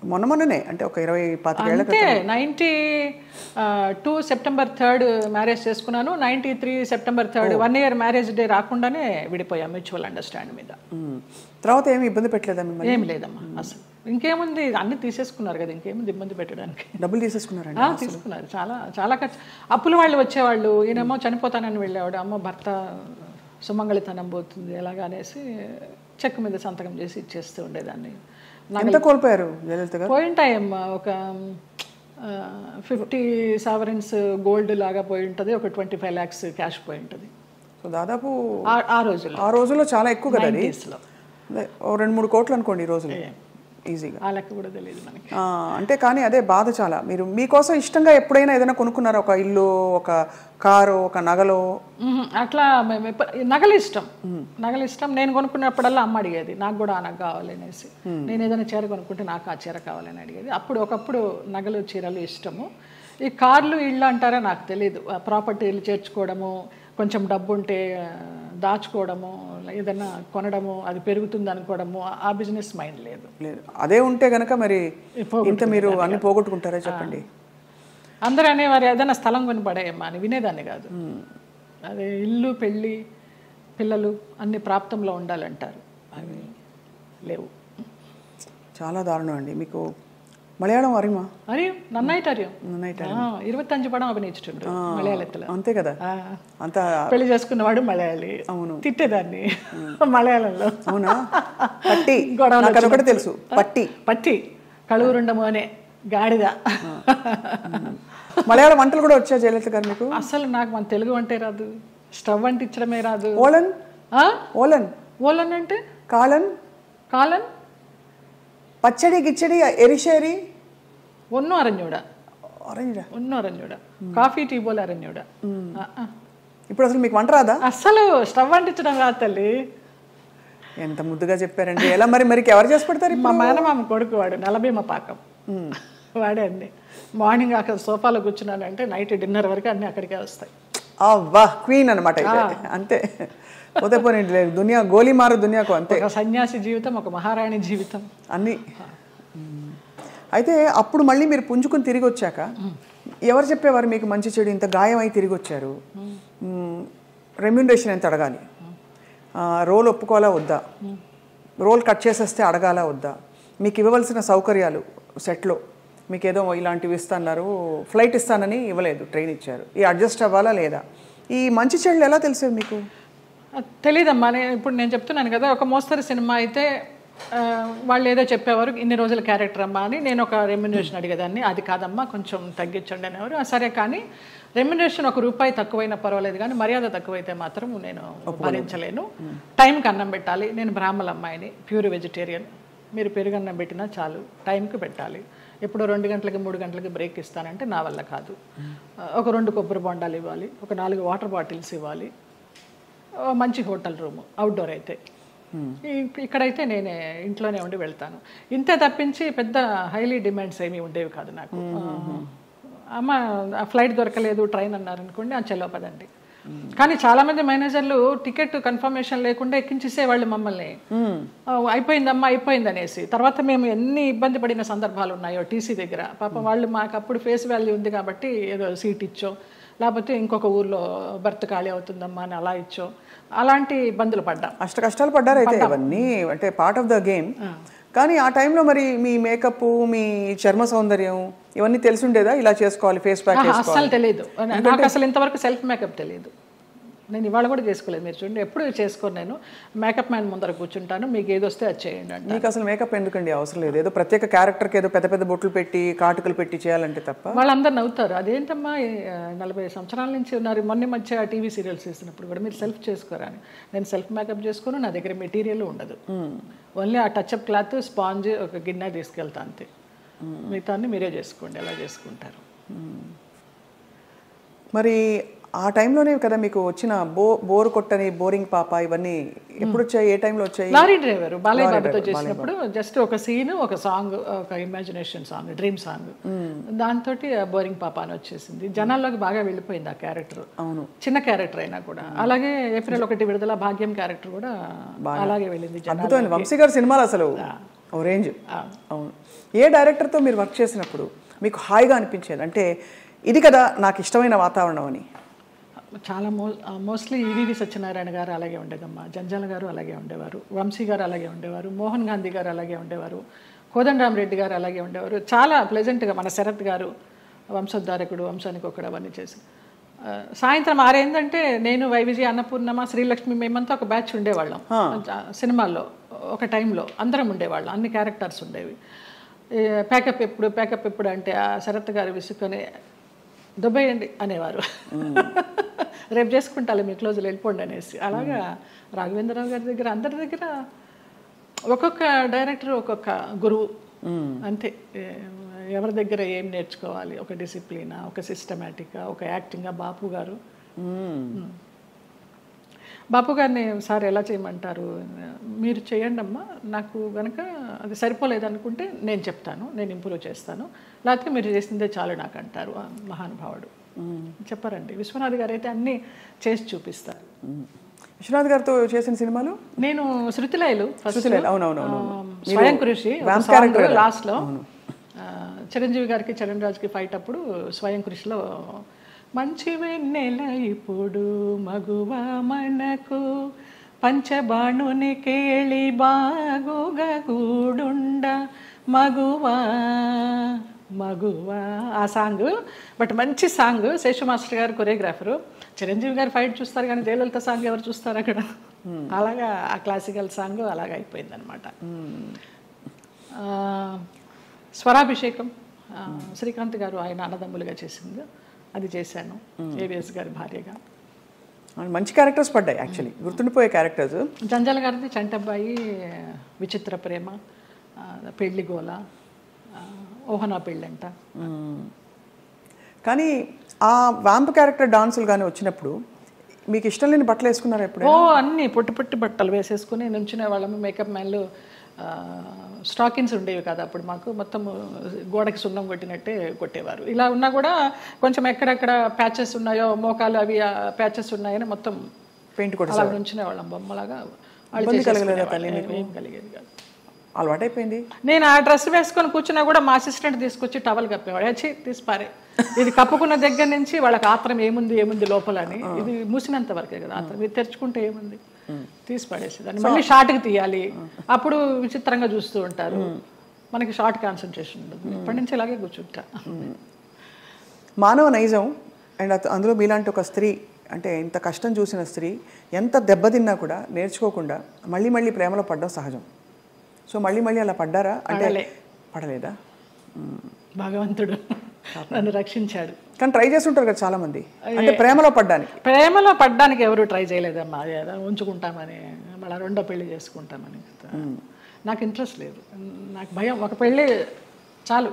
మొన్ననే, అంటే ఒక 20-25 ఏళ్ళ అంటే 92 సెప్టెంబర్ 3 మ్యారేజ్ చేసుకున్నాను. 93 సెప్టెంబర్ 3 1 year మ్యారేజ్ డే రాకుండానే విడిపోయాం మ్యూచువల్ అండర్స్టాండ్ మీద. తర్వాత ఏమి ఇబ్బంది పెట్టలేదా మిమ్మల్ని? ఏం లేదమ్మా అసలు. ఇంకేముంది, అన్ని తీసేసుకున్నారు కదా, ఇంకేముంది ఇబ్బంది పెట్టడానికి. డబ్బులు తీసేసుకున్నారండి? తీసుకున్నారు, చాలా చాలా ఖర్చు. అప్పుల వాళ్ళు వచ్చేవాళ్ళు, ఈయనేమో చనిపోతానని వెళ్ళేవాడు, అమ్మ భర్త సుమంగళితనం పోతుంది ఎలాగా అనేసి చెక్ మీద సంతకం చేసి ఇచ్చేస్తూ ఉండేదాన్ని. ఎంత కోల్పోయారు జయలలిత గారు? పోయింటాయమ్మా, ఒక 50 sovereigns గోల్డ్ లాగా పోయి ఉంటుంది, ఒక 25 lakhs క్యాష్ పోయి ఉంటుంది. సో దాదాపు ఆ రోజుల్లో చాలా ఎక్కువ కదా, 2-3 కోట్లు అనుకోండి ఈ రోజులు ఈజీగా. ఆ లెక్క కూడా తెలియదు మనకి. అంటే కానీ అదే బాధ చాలా. మీరు మీకోసం ఇష్టంగా ఎప్పుడైనా ఏదైనా కొనుక్కున్నారా? ఒక ఇల్లు, ఒక కారు, ఒక నగలు? అట్లా నగలు ఇష్టం. నేను కొనుక్కున్నప్పుడల్లా అమ్మ అడిగేది నాకు కూడా ఆ నగ కావాలి అనేసి. నేను ఏదైనా చీర కొనుక్కుంటే నాకు ఆ చీర కావాలని అడిగేది. ఒకప్పుడు నగలు చీరలు ఇష్టము. ఈ కార్లు ఇళ్ళు అంటారా నాకు తెలియదు. ప్రాపర్టీలు చేర్చుకోవడము, కొంచెం డబ్బు ఉంటే దాచుకోవడము, ఏదైనా కొనడము, అది పెరుగుతుంది అనుకోవడము, ఆ బిజినెస్ మైండ్ లేదు. అదే ఉంటే కనుక మరి ఇంత మీరు అన్ని పోగొట్టుకుంటారా చెప్పండి? అందరూ అనేవారు ఏదైనా స్థలం కొని పడేయమ్మా అని, వినేదాన్ని కాదు. అదే ఇల్లు, పెళ్ళి, పిల్లలు అన్ని ప్రాప్తంలో ఉండాలంటారు, అవి లేవు. చాలా దారుణం అండి. మీకు മലയാളം അറിയുമോ? അറിയും, നന്നായിട്ട് അറിയും. നന്നായിട്ട് 25 പടം అభినయించుండు మలయాళത്തിൽ. అంతే కదా. అంత పెళ్లి చేసుకున్నవాడు మలయాళి. అవును, తిట్టేదాన్ని మలయాళంలో. అవునా? పట్టి నాకు ఒకటి తెలుసు, పట్టి పట్టి కళూరుండ మోనే గాడిద. మలయాళం వంటలు కూడా వచ్చా జయలలిత గారు మీకు? అసలు నాకు మన తెలుగు వంటే రాదు, స్టవ్ అంటించడమే రాదు. ఓలన్ ఓలన్ ఓలన్ అంటే కాలన్ కాలన్ പച്ചടി കിച്ചടി എരിശ്ശേരി ഒന്നും അറിഞ്ഞൂടാ. ഒന്നും അറിഞ്ഞൂടാ. కాఫీ టీ పోలే അറിഞ്ഞൂടാ. ఇప్పుడు అసలు మీకు వంట రాదా? అసలు స్టవ్ అంటించడం రాదు తల్లి. ఎంత ముద్దుగా చెప్పారండి. ఎలా మరి ఎవరు చేసి పెడతారు? మా మేనమామ కొడుకు వాడు, నలభీమ పాకం వాడే అండి. మార్నింగ్ అక్కడ సోఫాలో కూర్చున్నానంటే నైట్ డిన్నర్ వరకు అన్నీ అక్కడికే వస్తాయి. అవ్వా, క్వీన్ అనమాట అంతే. పోతే పోనీ దునియా గోలీ మారు దునియాకు అంతే. ఒక సన్యాసి జీవితం, ఒక మహారాణి జీవితం అన్నీ. అయితే అప్పుడు మళ్ళీ మీరు పుంజుకుని తిరిగి వచ్చాక ఎవరు చెప్పేవారు మీకు మంచి చెడు ఇంత గాయం అయి తిరిగి వచ్చారు, రెమ్యూనరేషన్ ఎంత అడగాలి, రోల్ ఒప్పుకోవాలా వద్దా, రోల్ కట్ చేసేస్తే అడగాలా వద్దా, మీకు ఇవ్వవలసిన సౌకర్యాలు సెట్లో మీకు ఏదో ఇలాంటివి ఇస్తున్నారు, ఫ్లైట్ ఇస్తానని ఇవ్వలేదు, ట్రైన్ ఇచ్చారు, ఈ అడ్జస్ట్ అవ్వాలా లేదా, ఈ మంచి చెడులు ఎలా తెలిసేవి మీకు? తెలీదమ్మా. ఇప్పుడు నేను చెప్తున్నాను కదా, ఒక మోస్తరు సినిమా అయితే వాళ్ళు ఏదో చెప్పేవారు, ఇన్ని రోజుల క్యారెక్టర్ అమ్మా అని. నేను ఒక రెమ్యునరేషన్ అడిగేదాన్ని, అది కాదమ్మా కొంచెం తగ్గించండి అనేవారు. సరే, కానీ రెమ్యునరేషన్ ₹1 తక్కువైనా పర్వాలేదు, కానీ మర్యాద తక్కువైతే మాత్రం నేను భరించలేను. టైంకి అన్నం పెట్టాలి. నేను బ్రాహ్మణ అమ్మాయిని, ప్యూర్ వెజిటేరియన్. మీరు పెరుగన్నం పెట్టినా చాలు, టైంకి పెట్టాలి. ఎప్పుడో 2 గంటలకి 3 గంటలకి బ్రేక్ ఇస్తానంటే నా వల్ల కాదు. ఒక 2 కొబ్బరి బొండాలు ఇవ్వాలి, ఒక 4 వాటర్ బాటిల్స్ ఇవ్వాలి, మంచి హోటల్ రూము, అవుట్డోర్ అయితే. ఇక్కడైతే నేనే ఇంట్లోనే ఉండి వెళ్తాను. ఇంతే తప్పించి పెద్ద హైలీ డిమాండ్స్ ఏమీ ఉండేవి కాదు నాకు. అమ్మ ఫ్లైట్ దొరకలేదు, ట్రైన్ అన్నారనుకోండి, చెల్లో పదండి. కానీ చాలామంది మేనేజర్లు టికెట్ కన్ఫర్మేషన్ లేకుండా ఎక్కించేసేవాళ్ళు మమ్మల్ని. అయిపోయిందమ్మా అయిపోయింది అనేసి. తర్వాత మేము ఎన్ని ఇబ్బంది పడిన సందర్భాలు ఉన్నాయో టీసీ దగ్గర. పాపం వాళ్ళు మాకు అప్పుడు ఫేస్ వాల్యూ ఉంది కాబట్టి ఏదో సీట్ ఇచ్చో, లేకపోతే ఇంకొక ఊర్లో బర్త్ ఖాళీ అవుతుందమ్మా అని అలా ఇచ్చో, అలాంటి ఇబ్బందులు పడ్డాం. అష్ట కష్టాలు పడ్డారు అయితే. అవన్నీ అంటే పార్ట్ ఆఫ్ ద గేమ్. కానీ ఆ టైంలో మరి మీ మేకప్, మీ చర్మ సౌందర్యం ఇవన్నీ తెలిసి ఉండేదా? ఇలా చేసుకోవాలి, ఫేస్ ప్యాక్ చేసుకోవాలి? అసలు తెలియదు నాకు. అసలు ఇంతవరకు సెల్ఫ్ మేకప్ తెలియదు. నేను ఇవాళ కూడా చేసుకోలేదు. మీరు చూడండి, ఎప్పుడు చేసుకోను. నేను మేకప్ మ్యాన్ ముందర కూర్చుంటాను, మీకు ఏది వస్తే అది చేయండి అంటే. మీకు అసలు మేకప్ ఎందుకండి అవసరం లేదు? ఏదో ప్రత్యేక క్యారెక్టర్కి ఏదో పెద్ద పెద్ద బొట్లు పెట్టి కాటుకలు పెట్టి చేయాలంటే తప్ప. వాళ్ళందరూ నవ్వుతారు. అదేంటమ్మా 40 సంవత్సరాల నుంచి ఉన్నారు, మొన్న మధ్య టీవీ సీరియల్స్ చేసినప్పుడు కూడా మీరు సెల్ఫ్ చేసుకోరా అని. నేను సెల్ఫ్ మేకప్ చేసుకోను, నా దగ్గర మెటీరియల్ ఉండదు. ఓన్లీ ఆ టచ్అప్ క్లాత్, స్పాంజ్, ఒక గిన్నె తీసుకెళ్తా అంతే. మిగతాన్ని మీరే చేసుకోండి, ఎలా చేసుకుంటారు. మరి ఆ టైంలోనే కదా మీకు వచ్చిన బోరు కొట్టని, బోరింగ్ పాప, ఇవన్నీ ఎప్పుడు వచ్చాయి? ఏ టైంలో వచ్చాయి? లారీ డ్రైవర్ బాలయ్య బాబుతో చేసినప్పుడు జస్ట్ ఒక సీన్, ఒక సాంగ్, ఒక ఇమాజినేషన్ సాంగ్, డ్రీమ్ సాంగ్, దాంతో బోరింగ్ పాప అని వచ్చేసింది. జనాల్లోకి బాగా వెళ్ళిపోయింది ఆ క్యారెక్టర్. అవును, చిన్న క్యారెక్టర్ అయినా కూడా. అలాగే ఏప్రిల్ 1 విడుదల భాగ్యం క్యారెక్టర్ కూడా అలాగే వెళ్ళింది. అద్భుతమైన వంశీ గారి సినిమాలు అసలు రేంజ్. అవును. ఏ డైరెక్టర్తో మీరు వర్క్ చేసినప్పుడు మీకు హాయిగా అనిపించేది, అంటే ఇది కదా నాకు ఇష్టమైన వాతావరణం అని? చాలా మోస్ట్లీ ఈవీవి సత్యనారాయణ గారు అలాగే ఉండేదమ్మా, జంజాల గారు అలాగే ఉండేవారు, వంశీ గారు అలాగే ఉండేవారు, మోహన్ గాంధీ గారు అలాగే ఉండేవారు, కోదండరామరెడ్డి గారు అలాగే ఉండేవారు. చాలా ప్లెజెంట్గా. మన శరత్ గారు వంశోద్ధారకుడు, వంశానికి ఒకడు, అవన్నీ చేసి సాయంత్రం 6 అయిందంటే నేను, వైవిజయ, అన్నపూర్ణమ్మ, శ్రీలక్ష్మి, మేమంతా ఒక బ్యాచ్ ఉండేవాళ్ళం సినిమాల్లో. ఒక టైంలో అందరం ఉండేవాళ్ళం, అన్ని క్యారెక్టర్స్ ఉండేవి. ప్యాకప్ ఎప్పుడు అంటే ఆ శరత్ గారు విసుకొని దుబ్బేయండి అనేవారు. రేపు చేసుకుంటాలి మీ క్లోజులు, వెళ్ళిపోండి అనేసి. అలాగా రాఘవేంద్రరావు గారి దగ్గర, అందరి దగ్గర ఒక్కొక్క డైరెక్టర్ ఒక్కొక్క గురువు అంతే. ఎవరి దగ్గర ఏం నేర్చుకోవాలి, ఒక డిసిప్లినా, ఒక సిస్టమేటిక్గా, ఒక యాక్టింగ్గా. బాపు గారిని సార్ ఎలా చేయమంటారు, మీరు చేయండి అమ్మా, నాకు కనుక అది సరిపోలేదు అనుకుంటే నేను చెప్తాను, నేను ఇంప్రూవ్ చేస్తాను, లేకపోతే మీరు చేసిందే చాలు నాకు అంటారు. మహానుభావుడు చెప్పారండి. విశ్వనాథ్ గారు అయితే అన్నీ చేసి చూపిస్తారు. విశ్వనాథ్ గారితో చేసిన సినిమాలు నేను శృతిలయలు, స్వయం కృషి లాస్ట్లో, చిరంజీవి గారికి చరణ్ రాజ్కి ఫైట్ అప్పుడు స్వయం కృషిలో మంచి వెన్నెల ఇప్పుడు మగువ మనకు పంచబాణుని కేళి బాగుగా గూడుండ మగువా మగువా ఆ సాంగ్. బట్ మంచి సాంగ్. శేషు మాస్టర్ గారు కొరియోగ్రాఫరు. చిరంజీవి గారు ఫైట్ చూస్తారు కానీ జయలలిత సాంగ్ ఎవరు చూస్తారు అక్కడ? అలాగా ఆ క్లాసికల్ సాంగ్ అలాగ అయిపోయింది అనమాట. స్వరాభిషేకం శ్రీకాంత్ గారు ఆయన అన్నదమ్ములుగా చేసింది, అది చేశాను ఏవిఎస్ గారి భార్యగా. మంచి క్యారెక్టర్స్ పడ్డాయి యాక్చువల్లీ, గుర్తుండిపోయే క్యారెక్టర్స్. జంజాల గారిది చంటబ్బాయి, విచిత్ర ప్రేమ, పెళ్లి గోల, ఓహనా పెళ్ళంట. కానీ ఆ వ్యాంప్ క్యారెక్టర్ డాన్సులు కానీ వచ్చినప్పుడు మీకు ఇష్టం లేని బట్టలు వేసుకున్నారు ఎప్పుడు? అన్నీ పొట్టి పొట్టి బట్టలు వేసేసుకుని నుంచునే వాళ్ళము. మేకప్ మ్యాన్లు స్టాకిన్స్ ఉండేవి కదా అప్పుడు మాకు, మొత్తం గోడకి సున్నం కొట్టినట్టే కొట్టేవారు. ఇలా ఉన్నా కూడా కొంచెం ఎక్కడెక్కడ ప్యాచెస్ ఉన్నాయో, మోకాలు అవి ప్యాచెస్ ఉన్నాయని మొత్తం పెయింట్ కొట్టి అలా నుంచునే వాళ్ళం బొమ్మలాగా. ఏం కలిగేది కాదు, అలవాటైపోయింది. నేను ఆ డ్రెస్ వేసుకొని కూర్చున్నా కూడా మా అసిస్టెంట్ తీసుకొచ్చి టవల్ కప్పేవాడు. వచ్చి తీసిపారే, ఇది కప్పుకున్న దగ్గర నుంచి వాళ్ళకి ఆత్రం ఏముంది లోపల అని. ఇది మూసినంత వరకే కదా ఆత్రం, ఇది తెరుచుకుంటే ఏముంది తీసి పడేసేదాన్ని. మళ్ళీ షార్ట్కి తీయాలి, అప్పుడు విచిత్రంగా చూస్తూ ఉంటారు. మనకి షార్ట్ కాన్సన్ట్రేషన్ ఉండదు. ఇప్పటి నుంచి ఇలాగే కూర్చుంటా. మానవ నైజం అండ్ అందులో మీలాంటి ఒక స్త్రీ, అంటే ఇంత కష్టం చూసిన స్త్రీ ఎంత దెబ్బతిన్నా కూడా నేర్చుకోకుండా మళ్ళీ ప్రేమలో పడడం సహజం. సో మళ్ళీ అలా పడ్డారా? అంటే పడలేదా? భగవంతుడు నన్ను రక్షించాడు. కానీ ట్రై చేస్తుంటారు కదా చాలా మంది, అంటే ప్రేమలో పడ్డానికి ఎవరు ట్రై చేయలేదమ్మా. ఉంచుకుంటామని, మళ్ళీ రెండో పెళ్లి చేసుకుంటామని. నాకు ఇంట్రెస్ట్ లేదు, నాకు భయం. ఒక పెళ్ళి చాలు,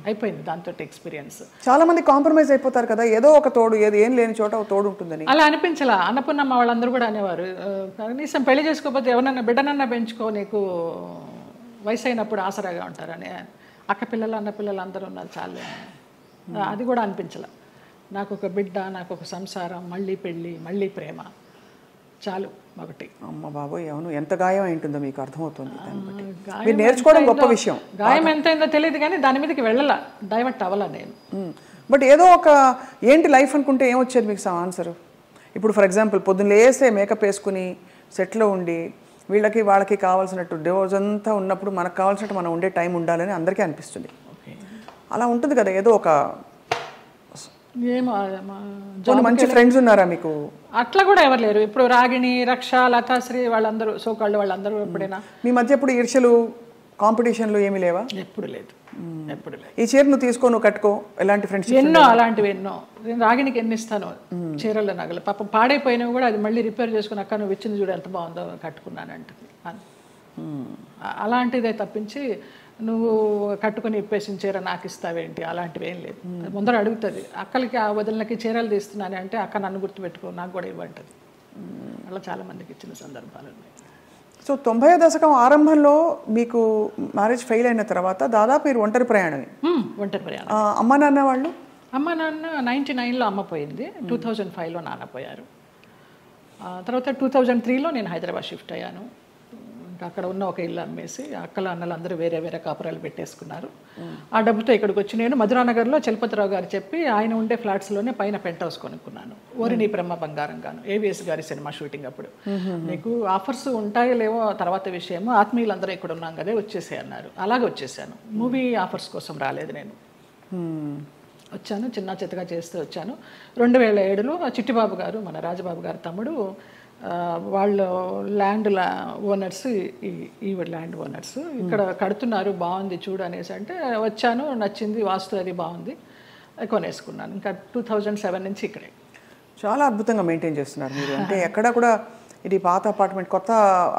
అయిపోయింది దాంతో ఎక్స్పీరియన్స్. చాలా మంది కాంప్రమైజ్ అయిపోతారు కదా, ఏదో ఒక తోడు, ఏం లేని చోట ఒక తోడు ఉంటుందని. అలా అనిపించలా. అన్నపూర్ణమ్మ వాళ్ళందరూ కూడా అనేవారు, కనీసం పెళ్లి చేసుకోకపోతే ఎవరన్నా బిడ్డనన్నా పెంచుకో, నీకు వయసు అయినప్పుడు ఆసరాగా ఉంటారని. అక్క పిల్లలు అన్న పిల్లలు అందరూ ఉన్నారు చాలు. అది కూడా అనిపించలే. నాకు ఒక బిడ్డ, నాకు ఒక సంసారం, మళ్ళీ పెళ్ళి, మళ్ళీ ప్రేమ చాలు ఒకటి. అమ్మ బాబోయ్, అవును, ఎంత గాయం అయింటుందో మీకు అర్థమవుతుంది. మీరు నేర్చుకోవడం గొప్ప విషయం. గాయం ఎంతైందో తెలియదు కానీ దాని మీదకి వెళ్ళలా, డైవర్ట్ అవ్వాలా నేను. బట్ ఏదో ఒక ఏంటి లైఫ్ అనుకుంటే ఏమొచ్చేది మీకు ఆన్సర్? ఇప్పుడు ఫర్ ఎగ్జాంపుల్ పొద్దున్న లేస్తే మేకప్ వేసుకుని సెట్లో ఉండి వాళ్ళకి కావాల్సినట్టు డివోర్స్ అంతా ఉన్నప్పుడు మనకు కావాల్సినట్టు మనం ఉండే టైం ఉండాలని అందరికీ అనిపిస్తుంది. అలా ఉంటుంది కదా. ఏదో ఒక మంచి ఫ్రెండ్స్ ఉన్నారా మీకు? అట్లా కూడా ఎవరు లేరు. ఇప్పుడు రాగిణి, రక్ష, లతాశ్రీ వాళ్ళందరూ సోకాళ్ళు వాళ్ళందరూ ఎప్పుడైనా మీ మధ్య ఎప్పుడు ఈర్ష్యలు, కాంపిటీషన్లు ఏమీ లేవా? ఎప్పుడు లేదు, ఎప్పుడు లేదు. ఈ చీర నువ్వు తీసుకో, నువ్వు కట్టుకో, ఎలాంటి ఫ్రెండ్స్? ఎన్నో అలాంటివి ఎన్నో. నేను రాగిణికి ఎన్ని ఇస్తాను చీరల నగలు, పాపం పాడైపోయినవి కూడా అది మళ్ళీ రిపేర్ చేసుకుని, అక్క నువ్వు ఇచ్చింది చూడు ఎంత బాగుందో, కట్టుకున్నాను అంటుంది. అలాంటిదే తప్పించి నువ్వు కట్టుకుని ఇప్పేసిన చీర నాకు ఇస్తావేంటి, అలాంటివి ఏం లేదు. ముందర అడుగుతుంది, అక్కలకి ఆ వదిలినకి చీరలు తీస్తున్నాను అంటే అక్క నన్ను గుర్తుపెట్టుకో, నాకు కూడా ఇవ్వంటుంది. అలా చాలామందికి ఇచ్చిన సందర్భాలు ఉన్నాయి. సో 90వ దశకం ఆరంభంలో మీకు మ్యారేజ్ ఫెయిల్ అయిన తర్వాత దాదాపు మీరు ఒంటరి ప్రయాణమే. ఒంటరి ప్రయాణం. అమ్మ నాన్న వాళ్ళు? అమ్మ నాన్న 99లో అమ్మ పోయింది, 2005లో నాన్న పోయారు. తర్వాత 2003లో నేను హైదరాబాద్ షిఫ్ట్ అయ్యాను. ఇంకా అక్కడ ఉన్న ఒక ఇల్లు అమ్మేసి అక్కల అన్నలు అందరూ వేరే వేరే కాపురాలు పెట్టేసుకున్నారు. ఆ డబ్బుతో ఇక్కడికి వచ్చి నేను మధురానగర్లో చలపతిరావు గారు చెప్పి ఆయన ఉండే ఫ్లాట్స్లోనే పైన పెంట్ హౌస్ కొనుక్కున్నాను. ఓరిని బ్రహ్మ బంగారంగాను, ఏవిఎస్ గారి సినిమా షూటింగ్ అప్పుడు. నీకు ఆఫర్స్ ఉంటాయో లేవో తర్వాత విషయము, ఆత్మీయులందరూ ఇక్కడ ఉన్నాం కదే వచ్చేసే అన్నారు. అలాగే వచ్చేసాను. మూవీ ఆఫర్స్ కోసం రాలేదు నేను, వచ్చాను చిన్న చిత్తగా చేస్తూ వచ్చాను. 2007లో చిట్టిబాబు గారు, మన రాజబాబు గారు తమ్ముడు, వాళ్ళు ల్యాండ్ ఓనర్స్, ఈ ల్యాండ్ ఓనర్స్ ఇక్కడ కడుతున్నారు, బాగుంది చూడు అనేసి అంటే వచ్చాను, నచ్చింది, వాస్తు అది బాగుంది, కొనేసుకున్నాను. ఇంకా 2007 నుంచి ఇక్కడే. చాలా అద్భుతంగా మెయింటైన్ చేస్తున్నారు మీరు. అంటే ఎక్కడ కూడా ఇది పాత అపార్ట్మెంట్ కొత్త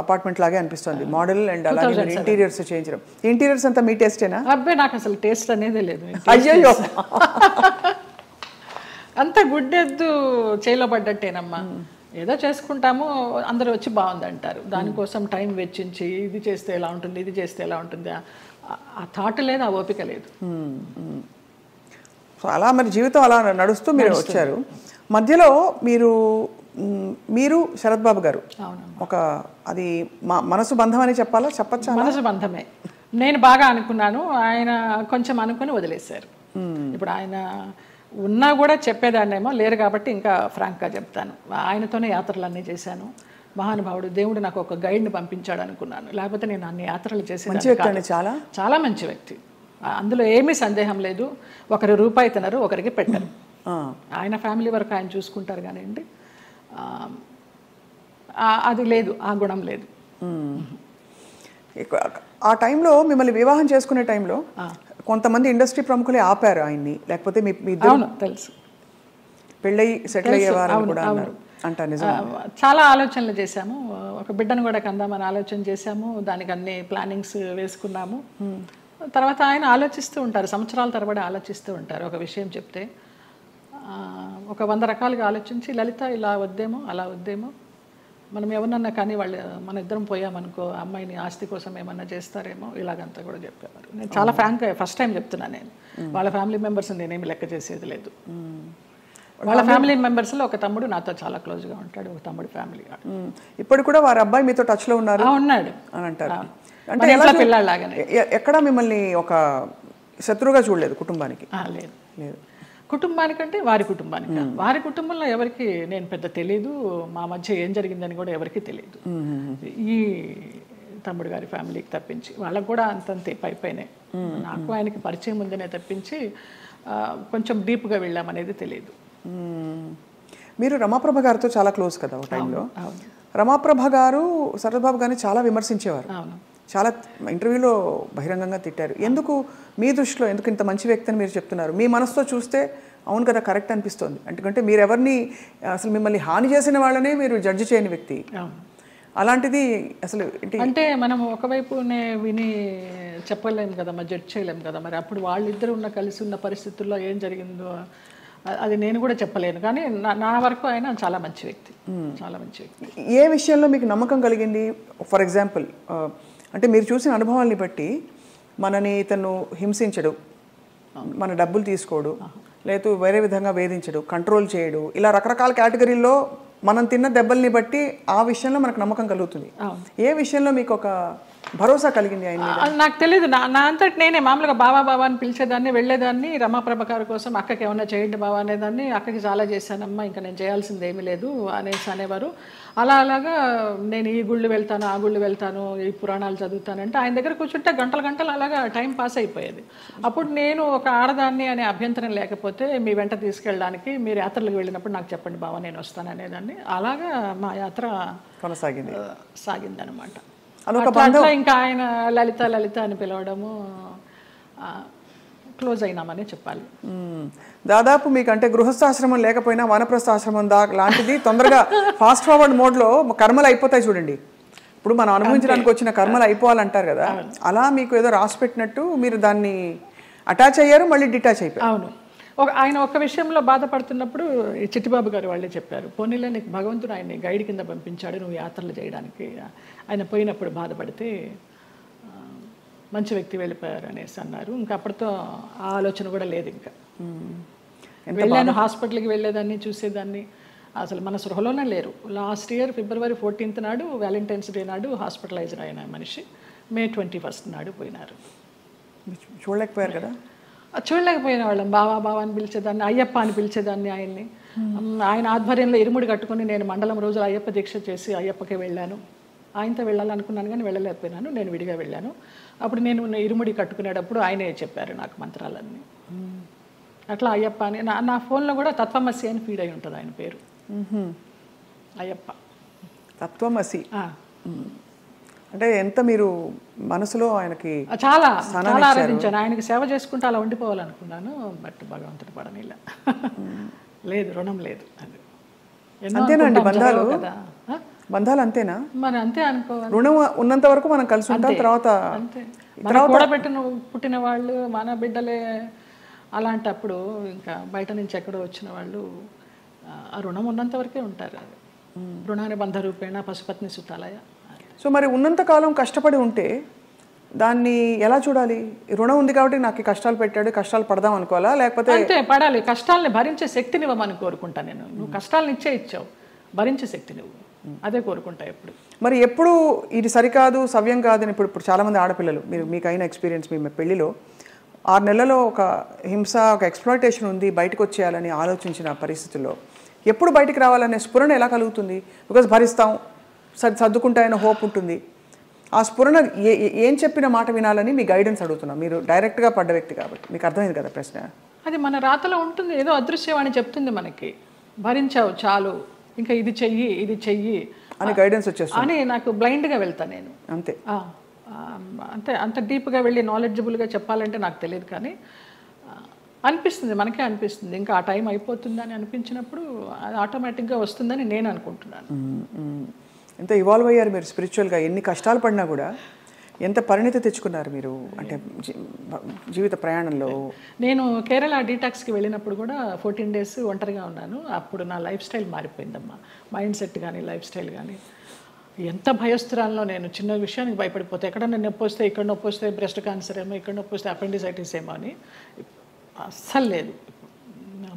అపార్ట్మెంట్ లాగే అనిపిస్తుంది. మోడల్ అండ్ అలాగే ఇంటీరియర్స్ చేయించడం. ఇంటీరియర్స్ అంతా మీ టేస్టేనా? అబ్బాయి నాకు అసలు టేస్ట్ అనేదే లేదు. అయ్యో, అంత గుడ్డెద్దు చేలో పడ్డట్టేనమ్మా. ఏదో చేసుకుంటాము, అందరూ వచ్చి బాగుంది అంటారు. దానికోసం టైం వెచ్చించి ఇది చేస్తే ఎలా ఉంటుంది, ఇది చేస్తే ఎలా ఉంటుంది, ఆ థాట్ లేదు, ఆ ఓపిక లేదు. సో అలా మరి జీవితం అలా నడుస్తూ మీరు వచ్చారు. మధ్యలో మీరు శరత్ బాబు గారు ఒక అది మనసు బంధం అని చెప్పచ్చా? మనసు బంధమే. నేను బాగా అనుకున్నాను, ఆయన కొంచెం అనుకుని వదిలేశారు. ఇప్పుడు ఆయన ఉన్నా కూడా చెప్పేదాన్నేమో, లేరు కాబట్టి ఇంకా ఫ్రాంక్గా చెప్తాను. ఆయనతోనే యాత్రలన్నీ చేశాను. మహానుభావుడు దేవుడు నాకు ఒక గైడ్ని పంపించాడు అనుకున్నాను. లేకపోతే నేను అన్ని యాత్రలు మంచి చేసేదాన్ని వ్యక్తి కాదు. అండి, చాలా చాలా మంచి వ్యక్తి, అందులో ఏమీ సందేహం లేదు. ఒకరి రూపాయి తినరు, ఒకరికి పెట్టరు. ఆయన ఫ్యామిలీ వరకు ఆయన చూసుకుంటారు కానివ్వండి, అది లేదు, ఆ గుణం లేదు. ఆ టైంలో మిమ్మల్ని వివాహం చేసుకునే టైంలో కొంతమంది ఇండస్ట్రీ ప్రముఖులే ఆపారు ఆయన్ని, లేకపోతే మీ అవును తెలుసు, పెళ్ళయి సెటిల్ అయ్యేవారు కూడా అన్నారు అంట, నిజం? చాలా ఆలోచనలు చేశాము, ఒక బిడ్డను కూడా కందామని ఆలోచన చేశాము, దానికి అన్ని ప్లానింగ్స్ వేసుకున్నాము. తర్వాత ఆయన ఆలోచిస్తూ ఉంటారు, సంవత్సరాల తరబడి ఆలోచిస్తూ ఉంటారు. ఒక విషయం చెప్తే ఒక 100 రకాలుగా ఆలోచించి, లలిత ఇలా వద్దేమో అలా వద్దేమో, మనం ఎవరన్నా కానీ వాళ్ళు మన ఇద్దరం పోయామనుకో అమ్మాయిని ఆస్తి కోసం ఏమన్నా చేస్తారేమో, ఇలాగంతా కూడా చెప్పేవారు. నేను చాలా ఫ్రాంక్గా ఫస్ట్ టైం చెప్తున్నాను, నేను వాళ్ళ ఫ్యామిలీ మెంబర్స్ నేనేమి లెక్క చేసేది లేదు. వాళ్ళ ఫ్యామిలీ మెంబర్స్లో ఒక తమ్ముడు నాతో చాలా క్లోజ్గా ఉంటాడు, ఒక తమ్ముడు ఫ్యామిలీ. ఇప్పుడు కూడా వారి అబ్బాయి మీతో టచ్లో ఉన్నారు ఉన్నాడు అని అంటారు. అంటే పిల్లలాగానే ఎక్కడ మిమ్మల్ని ఒక శత్రువుగా చూడలేదు కుటుంబానికి? లేదు లేదు, కుటుంబానికంటే వారి కుటుంబానికి, వారి కుటుంబంలో ఎవరికి నేను పెద్ద తెలీదు, మా మధ్య ఏం జరిగిందని కూడా ఎవరికి తెలియదు. ఈ తమ్ముడు గారి ఫ్యామిలీకి తప్పించి వాళ్ళకు కూడా అంతంతే పైపైనే, నాకు ఆయనకి పరిచయం ఉందనే తప్పించి కొంచెం డీప్గా వెళ్ళామనేది తెలియదు. మీరు రమాప్రభ గారితో చాలా క్లోజ్ కదా ఒక టైంలో. రమాప్రభ గారు శరత్బాబు గారిని చాలా విమర్శించేవారు, చాలా ఇంటర్వ్యూలో బహిరంగంగా తిట్టారు. ఎందుకు మీ దృష్టిలో ఎందుకు ఇంత మంచి వ్యక్తి అని మీరు చెప్తున్నారు? మీ మనసుతో చూస్తే అవును కదా కరెక్ట్ అనిపిస్తుంది, ఎందుకంటే మీరు ఎవరిని అసలు మిమ్మల్ని హాని చేసిన వాళ్ళనే మీరు జడ్జి చేయని వ్యక్తి. అలాంటిది అసలు అంటే మనం ఒకవైపునే విని చెప్పలేము కదా, మరి జడ్జ్ చేయలేము కదా. మరి అప్పుడు వాళ్ళిద్దరు కలిసి ఉన్న పరిస్థితుల్లో ఏం జరిగిందో అది నేను కూడా చెప్పలేను. కానీ నా వరకు ఆయన చాలా మంచి వ్యక్తి, చాలా మంచి వ్యక్తి. ఏ విషయంలో మీకు నమ్మకం కలిగింది? ఫర్ ఎగ్జాంపుల్, అంటే మీరు చూసిన అనుభవాల్ని బట్టి మనని ఇతను హింసించడు, మన డబ్బులు తీసుకోడు, లేదు వేరే విధంగా వేధించడు, కంట్రోల్ చేయడు, ఇలా రకరకాల కేటగిరీల్లో మనం తిన్న దెబ్బల్ని బట్టి ఆ విషయంలో మనకు నమ్మకం కలుగుతుంది. ఏ విషయంలో మీకు ఒక భరోసా కలిగింది ఆయన? నాకు తెలియదు, నా అంతటి నేనే మామూలుగా బావా బావా అని పిలిచేదాన్ని, వెళ్ళేదాన్ని. రమాప్రభ గారి కోసం అక్కకి ఏమన్నా చేయండి బావా అనేదాన్ని. అక్కకి చాలా చేశానమ్మా, ఇంకా నేను చేయాల్సింది ఏమీ లేదు అనేవారు. అలాగా నేను ఈ గుళ్ళు వెళ్తాను, ఆ గుళ్ళు వెళ్తాను, ఈ పురాణాలు చదువుతానంటే ఆయన దగ్గర కూర్చుంటే గంటలు గంటలు అలాగా టైం పాస్ అయిపోయేది. అప్పుడు నేను ఒక ఆడదాన్ని అనే అభ్యంతరం లేకపోతే మీ వెంట తీసుకెళ్ళడానికి, మీరు యాత్రలకు వెళ్ళినప్పుడు నాకు చెప్పండి బావా నేను వస్తాను అనేదాన్ని. అలాగా మా యాత్ర సాగిందనమాట. అట్లా ఇంకా ఆయన లలిత లలిత అని పిలవడము, క్లోజ్ అయినామని చెప్పాలి. దాదాపు మీకు అంటే గృహస్థాశ్రమం లేకపోయినా వానప్రస్థాశ్రమం లాంటిది తొందరగా ఫాస్ట్ ఫార్వర్డ్ మోడ్లో కర్మలు అయిపోతాయి చూడండి. ఇప్పుడు మనం అనుభవించడానికి వచ్చిన కర్మలు అయిపోవాలంటారు కదా, అలా మీకు ఏదో రాసి పెట్టినట్టు మీరు దాన్ని అటాచ్ అయ్యారు, మళ్ళీ డిటాచ్ అయిపోయారు. అవును, ఆయన ఒక్క విషయంలో బాధపడుతున్నప్పుడు చిట్టిబాబు గారు వాళ్ళే చెప్పారు, పోనీలే నీకు భగవంతుడు ఆయన్ని గైడ్ కింద పంపించాడు నువ్వు యాత్రలు చేయడానికి. ఆయన పోయినప్పుడు బాధపడితే మంచి వ్యక్తి వెళ్ళిపోయారు అనేసి అన్నారు. ఇంకా అప్పటితో ఆ ఆలోచన కూడా లేదు. ఇంకా వెళ్ళాను, హాస్పిటల్కి వెళ్ళేదాన్ని, చూసేదాన్ని, అసలు మన సృహలోనే లేరు. లాస్ట్ ఇయర్ February 14th నాడు, వ్యాలంటైన్స్ డే నాడు హాస్పిటలైజ్డ్ అయిన మనిషి May 21st నాడు పోయినారు. చూడలేకపోయారు కదా? చూడలేకపోయిన వాళ్ళం. బావా బావా అని పిలిచేదాన్ని, అయ్యప్ప అని పిలిచేదాన్ని ఆయన్ని. ఆయన ఆధ్వర్యంలో ఇరుముడి కట్టుకుని నేను మండలం రోజులు అయ్యప్ప దీక్ష చేసి అయ్యప్పకే వెళ్ళాను. ఆయనతో వెళ్ళాలనుకున్నాను కానీ వెళ్ళలేకపోయినాను, నేను విడిగా వెళ్ళాను. అప్పుడు నేను ఇరుముడి కట్టుకునేటప్పుడు ఆయనే చెప్పారు నాకు మంత్రాలన్నీ. అట్లా అయ్యప్ప అని నా ఫోన్లో కూడా తత్వమసి అని ఫీడ్ అయి ఉంటుంది ఆయన పేరు, అయ్యప్ప తత్వమసి. అంటే ఎంత మీరు మనసులో ఆయనకి చాలా చాలా ఆరాధించాను. ఆయనకి సేవ చేసుకుంటూ అలా ఉండిపోవాలనుకున్నాను, బట్ భగవంతుడు పడనిలా. లేదు, రుణం లేదు. అది అంతేనండి, బంధాలు బంధాలు అంతేనా? మరి అంతే అనుకోవాలి. రుణం ఉన్నంత వరకు మనం కలిసి ఉంటాం, తర్వాత అంతే. కూడబెట్టిన పుట్టిన వాళ్ళు మన బిడ్డలే. అలాంటప్పుడు ఇంకా బయట నుంచి ఎక్కడో వచ్చిన వాళ్ళు ఆ రుణం ఉన్నంత వరకే ఉంటారు. అది రుణాన్ని బంధ రూపేణ పశుపత్ని సుతాలయ. సో మరి ఉన్నంతకాలం కష్టపడి ఉంటే దాన్ని ఎలా చూడాలి? రుణం ఉంది కాబట్టి నాకు కష్టాలు పెట్టాడు, కష్టాలు పడదాం అనుకోవాలా? లేకపోతే అంతే, పడాలి. కష్టాలని భరించే శక్తిని ఇవ్వమని కోరుకుంటా నేను. నువ్వు కష్టాలను ఇచ్చావు, భరించే శక్తి నువ్వు, అదే కోరుకుంటా ఎప్పుడు. మరి ఎప్పుడు ఇది సరికాదు, సవ్యం కాదని ఇప్పుడు చాలామంది ఆడపిల్లలు, మీకు అయిన ఎక్స్పీరియన్స్, మీ పెళ్లిలో 6 నెలలలో ఒక హింస, ఒక ఎక్స్‌ప్లాయిటేషన్ ఉంది, బయటకు వచ్చేయాలని ఆలోచించిన పరిస్థితుల్లో ఎప్పుడు బయటికి రావాలనే స్ఫురణ ఎలా కలుగుతుంది? బికాజ్ భరిస్తాం, సర్దుకుంటాయన్న హోప్ ఉంటుంది. ఆ స్ఫురణ ఏం చెప్పిన మాట వినాలని మీ గైడెన్స్ అడుగుతున్నాం. మీరు డైరెక్ట్గా పడ్డ వ్యక్తి కాబట్టి మీకు అర్థమైంది కదా ప్రశ్న. అది మన రాతలో ఉంటుంది, ఏదో అదృశ్యవాణి చెప్తుంది మనకి, భరించావు చాలు, ఇంకా ఇది చెయ్యి అని గైడెన్స్ వచ్చేస్తుంది అని. నాకు బ్లైండ్గా వెళ్తాను నేను అంతే. అంతే, అంత డీప్గా వెళ్ళి నాలెడ్జబుల్గా చెప్పాలంటే నాకు తెలియదు, కానీ అనిపిస్తుంది, మనకే అనిపిస్తుంది. ఇంకా ఆ టైం అయిపోతుందని అనిపించినప్పుడు అది ఆటోమేటిక్గా వస్తుందని నేను అనుకుంటున్నాను. ఎంత ఇవాల్వ్ అయ్యారు మీరు స్పిరిచువల్గా, ఎన్ని కష్టాలు పడినా కూడా ఎంత పరిణితి తెచ్చుకున్నారు మీరు అంటే జీవిత ప్రయాణంలో. నేను కేరళ డీటాక్స్కి వెళ్ళినప్పుడు కూడా 14 days ఒంటరిగా ఉన్నాను. అప్పుడు నా లైఫ్ స్టైల్ మారిపోయిందమ్మా, మైండ్ సెట్ కానీ లైఫ్ స్టైల్ కానీ. ఎంత భయస్థురాల్లో నేను, చిన్న విషయానికి భయపడిపోతే, ఎక్కడన్నా నొప్పి వస్తే, ఇక్కడ నొప్పి వస్తే బ్రెస్ట్ క్యాన్సర్ ఏమో, ఇక్కడ నొప్పి వస్తే అపెండిసైటిస్ ఏమో అని అస్సలు లేదు.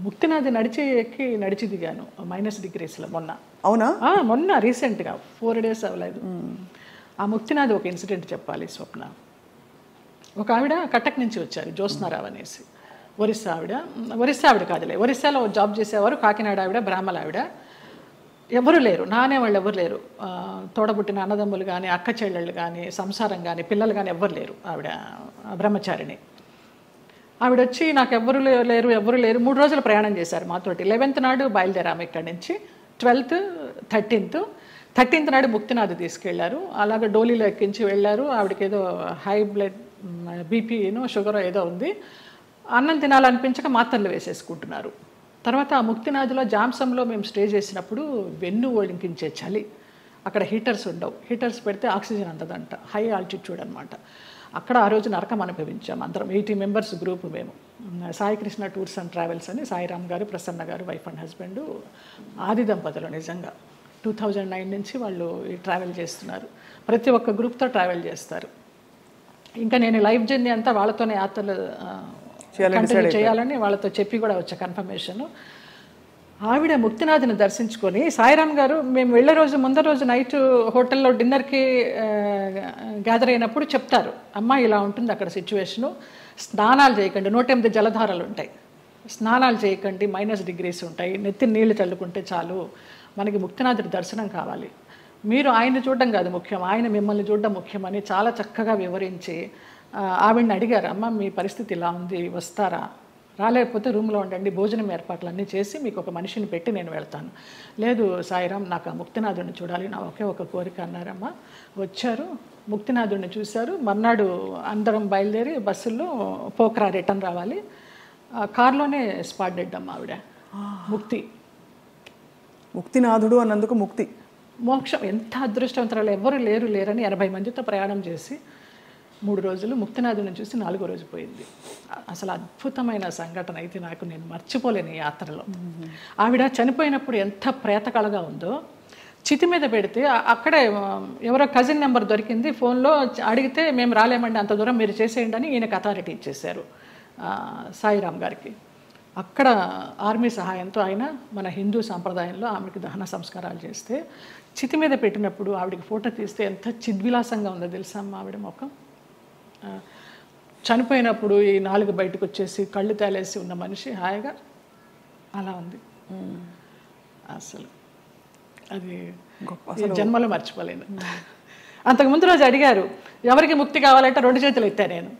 ముక్తినాథ్ నడిచి దిగాను -degreesలో మొన్న. అవునా? మొన్న రీసెంట్గా 4 days అవ్వలేదు. ఆ ముక్తినాథ్ ఒక ఇన్సిడెంట్ చెప్పాలి స్వప్న. ఒక ఆవిడ కటక్ నుంచి వచ్చారు, జ్యోత్స్నారావు అనేసి, ఒరిస్సా ఆవిడ కాదులే, ఒరిస్సాలో జాబ్ చేసేవారు, కాకినాడ ఆవిడ, బ్రాహ్మణ ఆవిడ. ఎవరు లేరు, నానేవాళ్ళు ఎవరు లేరు, తోడబుట్టిన అన్నదమ్ములు కానీ అక్క చెల్లెళ్ళు కానీ సంసారం కానీ పిల్లలు కానీ ఎవ్వరు లేరు. ఆవిడ బ్రహ్మచారిణి. ఆవిడ వచ్చి నాకు ఎవరు లేరు 3 రోజులు ప్రయాణం చేశారు మాతోటి. 11th నాడు బయలుదేరాము ఇక్కడి నుంచి, 12th 13th నాడు ముక్తినాథ్ తీసుకెళ్లారు. అలాగే డోలీలో ఎక్కించి వెళ్ళారు. ఆవిడకి ఏదో హై బ్లడ్ బీపీనో షుగర్ ఏదో ఉంది. అన్నం తినాలనిపించక మాత్రలు వేసేసుకుంటున్నారు. తర్వాత ఆ ముక్తినాథ్లో జాంసంలో మేము స్టే చేసినప్పుడు వెన్ను ఒలింకించే చలి, అక్కడ హీటర్స్ ఉండవు, హీటర్స్ పెడితే ఆక్సిజన్ అందదంట, హై ఆల్టిట్యూడ్ అనమాట. అక్కడ ఆ రోజు నరకం అనుభవించాం అందరం, 80 members గ్రూప్ మేము. Sai Krishna tours and travels అని సాయిరామ్ గారు, ప్రసన్న గారు, వైఫ్ అండ్ హస్బెండ్, ఆది దంపతులు. నిజంగా 2009 నుంచి వాళ్ళు ఈ ట్రావెల్ చేస్తున్నారు. ప్రతి ఒక్క గ్రూప్తో ట్రావెల్ చేస్తారు. ఇంకా నేను లైఫ్ జర్నీ అంతా వాళ్ళతోనే యాత్రలు కంటిన్యూ చేయాలని వాళ్ళతో చెప్పి కూడా వచ్చా కన్ఫర్మేషన్. ఆవిడ ముక్తినాథ్ని దర్శించుకొని, సాయిరామ్ గారు మేము వెళ్ళే రోజు ముందర రోజు నైట్ హోటల్లో డిన్నర్కి గ్యాదర్ అయినప్పుడు చెప్తారు, అమ్మ ఇలా ఉంటుంది అక్కడ సిచ్యువేషను, స్నానాలు చేయకండి, 108 జలధారలు ఉంటాయి, స్నానాలు చేయకండి, -degrees ఉంటాయి, నెత్తి నీళ్లు చల్లుకుంటే చాలు, మనకి ముక్తినాథుడి దర్శనం కావాలి, మీరు ఆయన్ని చూడడం కాదు ముఖ్యం, ఆయన మిమ్మల్ని చూడడం ముఖ్యమని చాలా చక్కగా వివరించి ఆవిడని అడిగారు, అమ్మ మీ పరిస్థితి ఇలా ఉంది, వస్తారా, రాలేకపోతే రూమ్లో ఉండండి, భోజనం ఏర్పాట్లన్నీ చేసి మీకు ఒక మనిషిని పెట్టి నేను వెళ్తాను. లేదు సాయిరామ్, నాకు ఆ ముక్తినాథుడిని చూడాలి, నా ఒకే ఒక కోరిక అన్నారమ్మ. వచ్చారు, ముక్తినాథుడిని చూశారు. మర్నాడు అందరం బయలుదేరి బస్సుల్లో పోక్రా రిటర్న్ రావాలి. కార్లోనే స్పాట్ డెడ్ అమ్మ ఆవిడ. ముక్తినాథుడు అన్నందుకు ముక్తి, మోక్షం. ఎంత అదృష్టవంతరాలు, ఎవరు లేరని 80 మందితో ప్రయాణం చేసి 3 రోజులు ముక్తినాథుని చూసి 4వ రోజు పోయింది. అసలు అద్భుతమైన సంఘటన అయితే నాకు, నేను మర్చిపోలేను ఈ యాత్రలో. ఆవిడ చనిపోయినప్పుడు ఎంత ప్రేతకళగా ఉందో, చితి మీద పెడితే అక్కడే ఎవరో కజిన్ నెంబర్ దొరికింది, ఫోన్లో అడిగితే మేము రాలేమండి, అంత దూరం మీరు చేసేయండి అని ఈయనకు అథారిటీ ఇచ్చేశారు సాయిరామ్ గారికి. అక్కడ ఆర్మీ సహాయంతో ఆయన మన హిందూ సాంప్రదాయంలో ఆవిడకి దహన సంస్కారాలు చేస్తే, చితి మీద పెట్టినప్పుడు ఆవిడకి ఫోటో తీస్తే ఎంత చిద్విలాసంగా ఉందో తెలుసా అమ్మ ఆవిడ ముఖం. చనిపోయినప్పుడు ఈ 4 బయటకు వచ్చేసి కళ్ళు తేలేసి ఉన్న మనిషి హాయిగా అలా ఉంది. అసలు అది జన్మలో మర్చిపోలేను. అంతకుముందు రోజు అడిగారు, ఎవరికి ముక్తి కావాలంటే 2 చేతులు ఎత్తా నేను,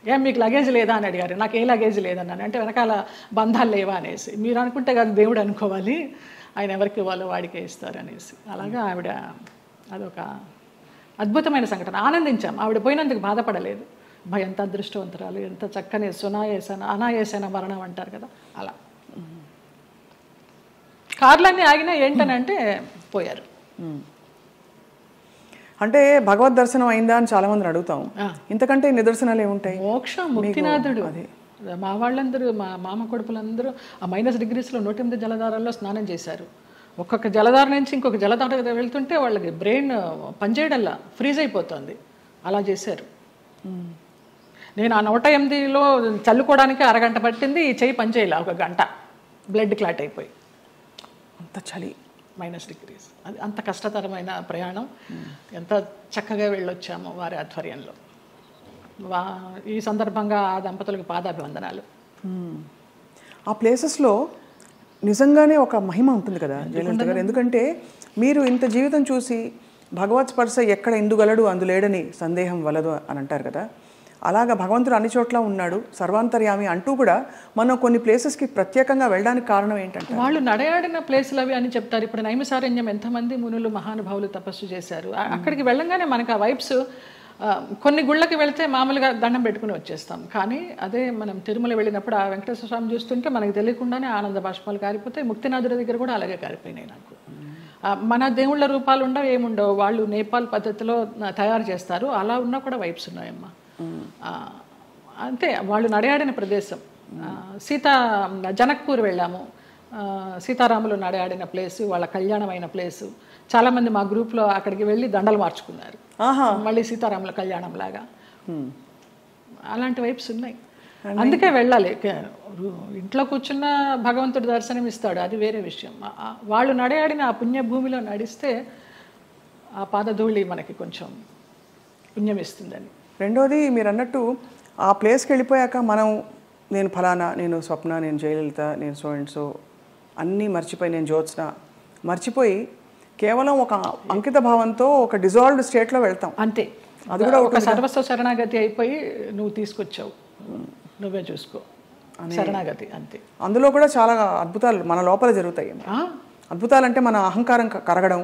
ఏం మీకు లగేజ్ లేదా అని అడిగారు. నాకు ఏ లగేజ్ లేదన్నాను. అంటే వెనకాల బంధాలు లేవా అనేసి. మీరు అనుకుంటే కాదు దేవుడు అనుకోవాలి, ఆయన ఎవరికి ఇవ్వాలో వాడికే ఇస్తారు అనేసి. అలాగా ఆవిడ అదొక అద్భుతమైన సంఘటన. ఆనందించాం, ఆవిడ పోయినందుకు బాధపడలేదు. ఎంత అదృష్టవంతరాలు, ఎంత చక్కని అనాయాసన మరణం అంటారు కదా, అలా. కార్లన్నీ ఆగినా ఏంటనంటే పోయారు. అంటే భగవద్ దర్శనం అయిందా అని చాలా మందిని అడుగుతాం. ఇంతకంటే నిదర్శనాలు ఏముంటాయి? మోక్షం, ముక్తినాథుడు. మా వాళ్ళందరూ, మా మామ కొడుకులందరూ ఆ -degreesలో 108 జలధారాల్లో స్నానం చేశారు. ఒక్కొక్క జలధార నుంచి ఇంకొక జలధార వెళ్తుంటే వాళ్ళకి బ్రెయిన్ పనిచేయడంలా ఫ్రీజ్ అయిపోతుంది. అలా చేశారు. నేను ఆ 108లో చల్లుకోవడానికి అరగంట పట్టింది, ఈ చెయ్యి పనిచేయాల 1 గంట, బ్లడ్ క్లాట్ అయిపోయి. అంత చలి, -degrees. అది అంత కష్టతరమైన ప్రయాణం. ఎంత చక్కగా వెళ్ళొచ్చామో వారి ఆధ్వర్యంలో. ఈ సందర్భంగా ఆ దంపతులకు పాదాభివందనాలు. ఆ ప్లేసెస్లో నిజంగానే ఒక మహిమ ఉంటుంది కదా జయలలిత గారు. ఎందుకంటే మీరు ఇంత జీవితం చూసి భగవత్ స్పర్శ ఎక్కడ ఎందుగలడు అందులేడని సందేహం వలదు అని అంటారు కదా, అలాగా భగవంతుడు అన్ని చోట్ల ఉన్నాడు సర్వాంతర్యామి అంటూ కూడా మనం కొన్ని ప్లేసెస్కి ప్రత్యేకంగా వెళ్ళడానికి కారణం ఏంటంటే వాళ్ళు నడయాడిన ప్లేసులు అవి అని చెప్తారు. ఇప్పుడు నైమిసారణ్యం ఎంతమంది మునులు మహానుభావులు తపస్సు చేశారు. అక్కడికి వెళ్ళంగానే మనకు ఆ వైబ్స్, కొన్ని గుళ్ళకి వెళితే మామూలుగా దండం పెట్టుకుని వచ్చేస్తాం, కానీ అదే మనం తిరుమల వెళ్ళినప్పుడు ఆ వెంకటేశ్వర స్వామి చూస్తుంటే మనకు తెలియకుండానే ఆనంద బాష్పాలు కారిపోతాయి. ముక్తినాథుడి దగ్గర కూడా అలాగే కారిపోయినాయి నాకు. మన దేవుళ్ళ రూపాలు ఉండవు, ఏముండవు, వాళ్ళు నేపాల్ పద్ధతిలో తయారు చేస్తారు, అలా ఉన్నా కూడా వైబ్స్ ఉన్నాయమ్మా. అంతే, వాళ్ళు నడయాడిన ప్రదేశం. జనక్పూర్ వెళ్ళాము, సీతారాములు నడయాడిన ప్లేసు, వాళ్ళ కళ్యాణమైన ప్లేసు. చాలామంది మా గ్రూప్లో అక్కడికి వెళ్ళి దండలు మార్చుకున్నారు, మళ్ళీ సీతారాముల కళ్యాణం లాగా. అలాంటి వైబ్స్ ఉన్నాయి, అందుకే వెళ్ళాలి. ఇంట్లో కూర్చున్న భగవంతుడు దర్శనం ఇస్తాడు, అది వేరే విషయం. వాళ్ళు నడయాడిన ఆ పుణ్యభూమిలో నడిస్తే ఆ పాదధూళి మనకి కొంచెం పుణ్యం ఇస్తుందని. రెండోది మీరు అన్నట్టు ఆ ప్లేస్కి వెళ్ళిపోయాక నేను ఫలానా, నేను స్వప్న, నేను జయలలిత, నేను సో అండ్ సో అన్నీ మర్చిపోయి, నేను జ్యోత్స్న మర్చిపోయి కేవలం ఒక అంకిత భావంతో ఒక డిజాల్వ్డ్ స్టేట్లో వెళ్తాం. అంతే, అది కూడా ఒక సర్వస్వ శరణాగతి అయిపోయి నువ్వు తీసుకొచ్చావు, నువ్వే చూసుకో, శరణాగతి అంతే. అందులో కూడా చాలా అద్భుతాలు మన లోపల జరుగుతాయి. అద్భుతాలు అంటే మన అహంకారం కరగడం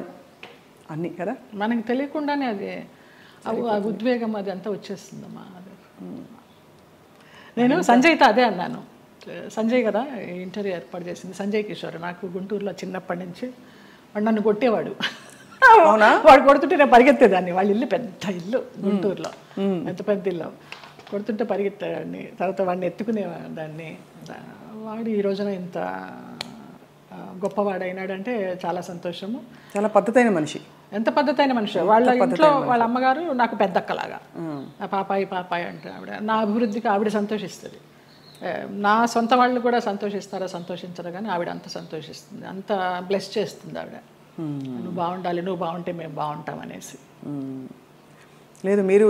అన్నీ కదా, మనకి తెలియకుండానే అది ఆ ఉద్వేగం అది అంతా వచ్చేస్తుందమ్మా. అది నేను సంజయ్తో అదే అన్నాను. సంజయ్ కదా ఇంటర్వ్యూ ఏర్పాటు చేసింది, సంజయ్ కిషోర్. నాకు గుంటూరులో చిన్నప్పటి నుంచి వాడు నన్ను కొట్టేవాడు. వాడు కొడుతుంటే నేను పరిగెత్తేదాన్ని. వాళ్ళ ఇల్లు పెద్ద ఇల్లు గుంటూరులో, ఎంత పెద్ద ఇల్లు. కొడుతుంటే పరిగెత్తేదాన్ని, తర్వాత వాడిని ఎత్తుకునేదాన్ని. వాడు ఈ రోజున ఇంత గొప్పవాడైనాడంటే చాలా సంతోషము. చాలా పద్ధతైన మనిషి, ఎంత పద్ధతైన మనిషి. వాళ్ళ ఇంట్లో వాళ్ళ అమ్మగారు నాకు పెద్దక్కలాగా, పాపాయి అంటే ఆవిడ నా అభివృద్ధికి ఆవిడ సంతోషిస్తుంది. నా సొంత వాళ్ళు కూడా సంతోషిస్తారో సంతోషించరు, కానీ ఆవిడ అంత సంతోషిస్తుంది, అంత బ్లెస్ చేస్తుంది ఆవిడ. నువ్వు బాగుండాలి, నువ్వు బాగుంటే మేము బాగుంటాం అనేసి. లేదు, మీరు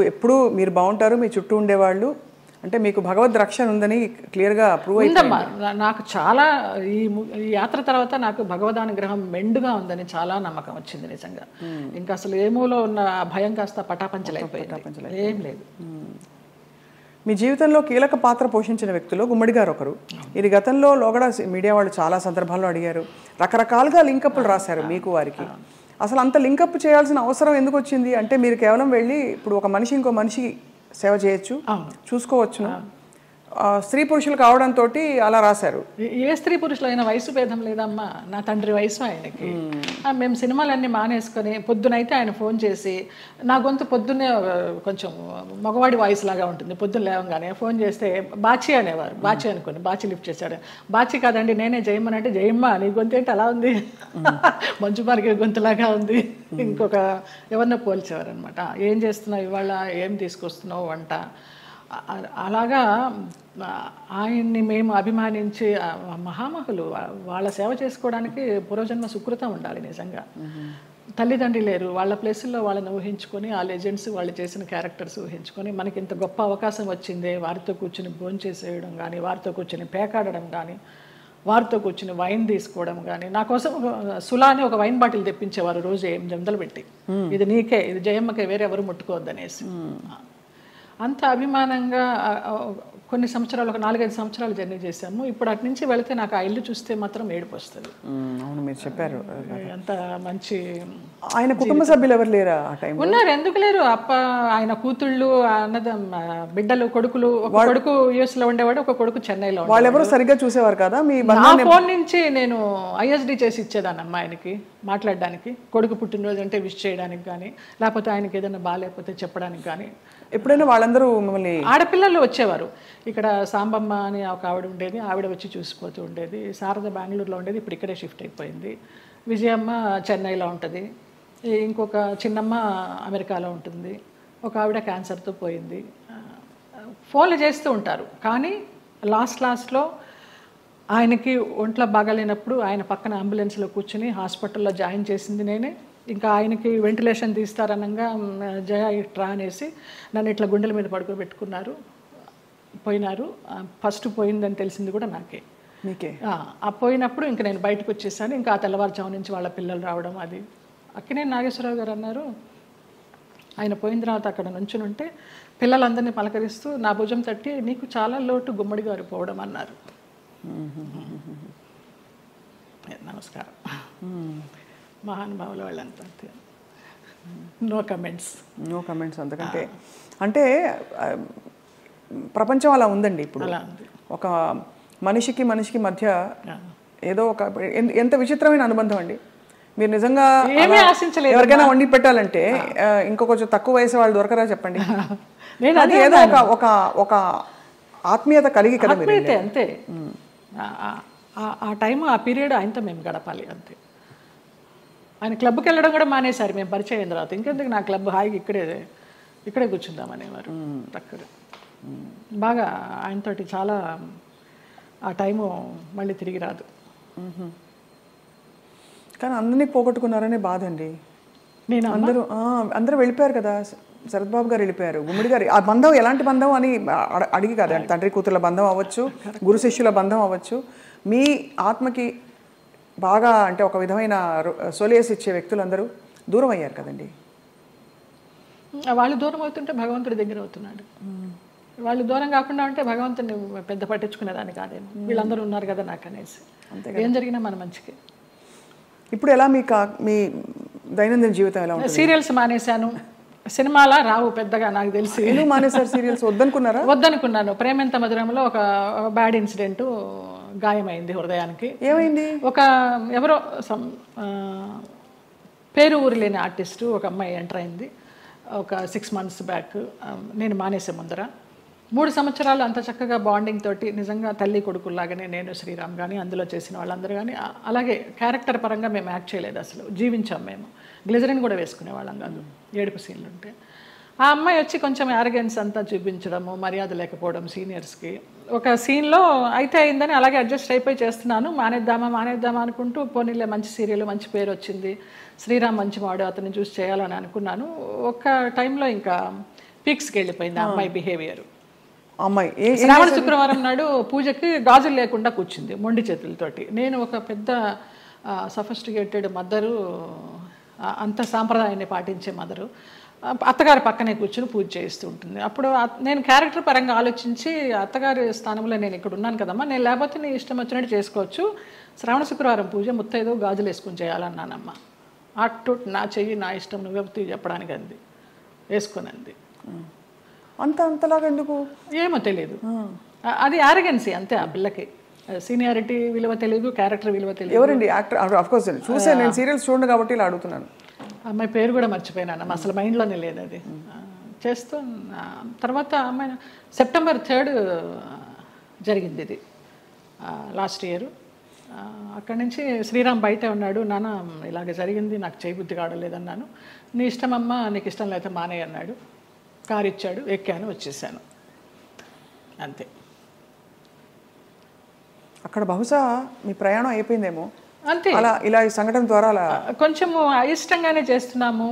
మీరు బాగుంటారు, మీ చుట్టూ ఉండేవాళ్ళు అంటే మీకు భగవద్ రక్షణ ఉందని క్లియర్గా ప్రూవ్ అయిందమ్మా. నాకు చాలా ఈ యాత్ర తర్వాత నాకు భగవదానుగ్రహం మెండుగా ఉందని చాలా నమ్మకం వచ్చింది నిజంగా. ఇంకా అసలు ఏమూలో ఉన్న భయం కాస్త పటాపంచలైపోయింది, ఏం లేదు. మీ జీవితంలో కీలక పాత్ర పోషించిన వ్యక్తులు గుమ్మడి గారు ఒకరు. ఇది గతంలో లోగడ మీడియా వాళ్ళు చాలా సందర్భాల్లో అడిగారు, రకరకాలుగా లింకప్లు రాశారు మీకు వారికి. అసలు అంత లింకప్ చేయాల్సిన అవసరం ఎందుకు వచ్చింది? అంటే మీరు కేవలం వెళ్ళి ఇప్పుడు ఒక మనిషి ఇంకో మనిషి సేవ చేయొచ్చు, చూసుకోవచ్చును, స్త్రీ పురుషులు కావడంతో అలా రాశారు. ఏ స్త్రీ పురుషులైన వయసు భేదం లేదమ్మా. నా తండ్రి వయసు ఆయనకి. మేము సినిమాలన్నీ మానేసుకొని పొద్దునైతే ఆయన ఫోన్ చేసి, నా గొంతు పొద్దున్నే కొంచెం మగవాడి వాయిస్ లాగా ఉంటుంది, పొద్దున్న లేవగానే ఫోన్ చేస్తే బాచి అనేవారు. బాచి అనుకోండి, బాచి లిఫ్ట్ చేశాడు. బాచి కాదండి నేనే జయమ్మ అంటే, జయమ్మ నీ గొంతు ఏంటి అలా ఉంది, మంచు మార్గ గొంతులాగా ఉంది. ఇంకొక ఎవరినో పోల్చేవారు అనమాట. ఏం చేస్తున్నావు ఇవాళ, ఏం తీసుకొస్తున్నావు వంట, అలాగా ఆయన్ని మేము అభిమానించి మహామహులు. వాళ్ళ సేవ చేసుకోవడానికి పూర్వజన్మ సుకృతం ఉండాలి నిజంగా. తల్లిదండ్రి లేరు, వాళ్ళ ప్లేసుల్లో వాళ్ళని ఊహించుకొని, ఆ లెజెండ్స్ వాళ్ళు చేసిన క్యారెక్టర్స్ ఊహించుకొని మనకి ఇంత గొప్ప అవకాశం వచ్చిందే, వారితో కూర్చుని భోంచేసేయడం కానీ, వారితో కూర్చుని పేకాడడం కానీ, వారితో కూర్చుని వైన్ తీసుకోవడం కానీ. నా కోసం సులాని ఒక వైన్ బాటిల్ తెప్పించేవారు రోజు 800 పెట్టి, ఇది నీకే, ఇది జయమ్మకే, వేరే ఎవరు ముట్టుకోవద్దనేసి. అంత అభిమానంగా కొన్ని సంవత్సరాలు, ఒక 4-5 సంవత్సరాలు జర్నీ చేశాము. ఇప్పుడు అటు నుంచి వెళితే నాకు ఆ ఇల్లు చూస్తే మాత్రం ఏడుపు వస్తుంది. అవును, మీరు చెప్పారు. అంత మంచి. ఆయన కుటుంబ సభ్యులు ఎవరు లేరా ఆ టైం? ఉన్నారు, ఎందుకు లేరు. ఆయన కూతుళ్ళు, బిడ్డలు, కొడుకులు. ఒక కొడుకు US లో ఉండేవాడు, ఒక కొడుకు చెన్నైలో. వాళ్ళు ఎవరు సరిగ్గా చూసేవారు కదా? నా ఫోన్ నుంచి నేను ISD చేసి ఇచ్చేదాన్ని అమ్మా ఆయనకి మాట్లాడడానికి. కొడుకు పుట్టినరోజు అంటే విష్ చేయడానికి కానీ, లేకపోతే ఆయనకి ఏదైనా బాగాలేకపోతే చెప్పడానికి కానీ. ఎప్పుడైనా వాళ్ళందరూ మిమ్మల్ని, ఆడపిల్లలు వచ్చేవారు. ఇక్కడ సాంబమ్మ అని ఒక ఆవిడ ఉండేది, ఆవిడ వచ్చి చూసిపోతూ ఉండేది. శారద బెంగళూరులో ఉండేది, ఇప్పుడు ఇక్కడే షిఫ్ట్ అయిపోయింది. విజయమ్మ చెన్నైలో ఉంటుంది, ఇంకొక చిన్నమ్మ అమెరికాలో ఉంటుంది, ఒక ఆవిడ క్యాన్సర్తో పోయింది. ఫోన్లు చేస్తూ ఉంటారు, కానీ లాస్ట్లో ఆయనకి ఒంట్లో బాగాలేనప్పుడు ఆయన పక్కన అంబులెన్స్లో కూర్చుని హాస్పిటల్లో జాయిన్ చేసింది నేనే. ఇంకా ఆయనకి వెంటిలేషన్ తీస్తారనగా జయ ఇట్రా అనేసి నన్ను ఇట్లా గుండెల మీద పడుకోబెట్టుకున్నారు, పోయినారు. ఫస్ట్ పోయిందని తెలిసింది కూడా నాకే. మీకే? పోయినప్పుడు ఇంకా నేను బయటకు వచ్చేసాను. ఇంకా ఆ తెల్లవారుజాము నుంచి వాళ్ళ పిల్లలు రావడం, అది అక్కినేని నాగేశ్వరరావు గారు అన్నారు, ఆయన పోయిన తర్వాత అక్కడ నుంచుని ఉంటే పిల్లలందరినీ పలకరిస్తూ నా భుజం తట్టి నీకు చాలా లోటు గుమ్మడి గారు పోవడం అన్నారు. నమస్కారం. మహానుభావులు వాళ్ళంతా అంతే. No comments. అంతకంటే అంటే ప్రపంచం అలా ఉందండి ఇప్పుడు. అలా ఉంది. ఒక మనిషికి మధ్య ఏదో ఒక ఎంత విచిత్రమైన అనుబంధం అండి. మీరు నిజంగా ఏమీ ఆశించలేదు. ఎవరికైనా వండి పెట్టాలంటే ఇంకో కొంచెం తక్కువ వయసు వాళ్ళు దొరకరా చెప్పండి. అది ఏదో ఒక ఒక ఆత్మీయత కలిగి కదా మీరు. అంతే. ఆ టైం ఆ పీరియడ్ ఆయనతో మేము గడపాలి అంతే. ఆయన క్లబ్కి వెళ్ళడం కూడా మానేశారు మేము పరిచయం అయిన తర్వాత. ఇంకెందుకు నా క్లబ్, హాయిగా ఇక్కడే కూర్చుందామనేవారు. తక్కువ బాగా ఆయనతోటి చాలా ఆ టైము మళ్ళీ తిరిగి రాదు. కానీ అందరినీ పోగొట్టుకున్నారనే బాధ అండి. నేను అందరూ వెళ్ళిపోయారు కదా. శరత్ బాబు గారు వెళ్ళిపోయారు, గుమ్మడి గారు. ఆ బంధం ఎలాంటి బంధం అని అడిగి కాదు, తండ్రి కూతుర్ల బంధం అవ్వచ్చు, గురు శిష్యుల బంధం అవ్వచ్చు. మీ ఆత్మకి బాగా అంటే ఒక విధమైన సొలేస్ ఇచ్చే వ్యక్తులందరూ దూరం అయ్యారు కదండి. వాళ్ళు దూరం అవుతుంటే భగవంతుడి దగ్గర అవుతున్నాడు. వాళ్ళు దూరం కాకుండా ఉంటే భగవంతుడిని పెద్ద పట్టించుకునేదాన్ని కాదేమో. వీళ్ళందరూ ఉన్నారు కదా నాకు అనేసి. ఏం జరిగినా మన మంచికి. ఇప్పుడు ఎలా మీ దైనందిన జీవితం ఎలా ఉంటుంది? సీరియల్స్ మానేశాను. సినిమాలా రావు పెద్దగా నాకు తెలిసి. ఎందుకు మానేశారు సీరియల్స్? వద్దనుకున్నాను. ప్రేమెంత మధురంలో ఒక బ్యాడ్ ఇన్సిడెంట్, గాయమైంది హృదయానికి. ఏమైంది? ఎవరో పేరు ఊరు లేని ఆర్టిస్టు ఒక అమ్మాయి ఎంటర్ అయింది ఒక 6 months బ్యాక్. నేను మానేసే ముందర 3 సంవత్సరాలు అంత చక్కగా బాండింగ్ తోటి నిజంగా తల్లి కొడుకుల్లాగానే నేను, శ్రీరామ్ కానీ అందులో చేసిన వాళ్ళందరూ కానీ అలాగే క్యారెక్టర్ పరంగా మేము యాక్ట్ చేయలేదు, అసలు జీవించాం మేము. గ్లిజరిన్ కూడా వేసుకునే వాళ్ళం కాదు ఏడుపు సీన్లు ఉంటే. ఆ అమ్మాయి వచ్చి కొంచెం యారగెన్స్ అంతా చూపించడము, మర్యాద లేకపోవడం సీనియర్స్కి. ఒక సీన్లో అయితే అయిందని అలాగే అడ్జస్ట్ అయిపోయి చేస్తున్నాను. మానేద్దామా అనుకుంటూ పోనీలే మంచి సీరియల్, మంచి పేరు వచ్చింది, శ్రీరామ్ మంచి వాడు, అతన్ని చూసి చేయాలని అనుకున్నాను. ఒక టైంలో ఇంకా పీక్స్కి వెళ్ళిపోయింది ఆ అమ్మాయి బిహేవియర్. అమ్మాయి శ్రావణ శుక్రవారం నాడు పూజకి గాజులు లేకుండా కూర్చుంది మొండి చేతులతోటి. నేను ఒక పెద్ద సఫిస్టికేటెడ్ మదరు, అంత సాంప్రదాయాన్ని పాటించే మదరు, అత్తగారి పక్కనే కూర్చుని పూజ చేస్తూ ఉంటుంది. అప్పుడు నేను క్యారెక్టర్ పరంగా ఆలోచించి అత్తగారి స్థానంలో నేను ఇక్కడ ఉన్నాను కదమ్మా, నేను లేకపోతే నీ ఇష్టం వచ్చినట్టు చేసుకోవచ్చు, శ్రావణ శుక్రవారం పూజ ముత్తైదో గాజులు వేసుకుని చేయాలన్నానమ్మా. అటు నా చెయ్యి నా ఇష్టం నువ్వే చెప్పడానికి అంది, వేసుకోనంది. అంతలాగా ఎందుకు ఏమో తెలియదు. అది యారగెన్సీ అంతే. ఆ పిల్లకి సీనియారిటీ విలువ తెలియదు, క్యారెక్టర్ విలువ తెలియదు. ఎవరండి యాక్టర్? ఆఫ్ కోర్స్ చూసే, నేను సీరియల్స్ చూడండి కాబట్టి ఇలా అడుగుతున్నాను. అమ్మాయి పేరు కూడా మర్చిపోయినాను, అసలు మైండ్లోనే లేదు అది. చేస్తూ తర్వాత అమ్మాయి September 3 జరిగింది ఇది లాస్ట్ ఇయర్. అక్కడి నుంచి శ్రీరామ్ బయట ఉన్నాడు, నాన్న ఇలాగ జరిగింది, నాకు చేయబుద్ధి కావడలేదన్నాను. నీ ఇష్టమమ్మా, నీకు ఇష్టం లేకపోతే మానే అన్నాడు. కారు ఇచ్చాడు, ఎక్కాను, వచ్చేసాను అంతే. అక్కడ బహుశా మీ ప్రయాణం అయిపోయిందేమో అంతే. అలా ఇలా ఈ సంఘటన ద్వారా అలా కొంచెము అయిష్టంగానే చేస్తున్నాము,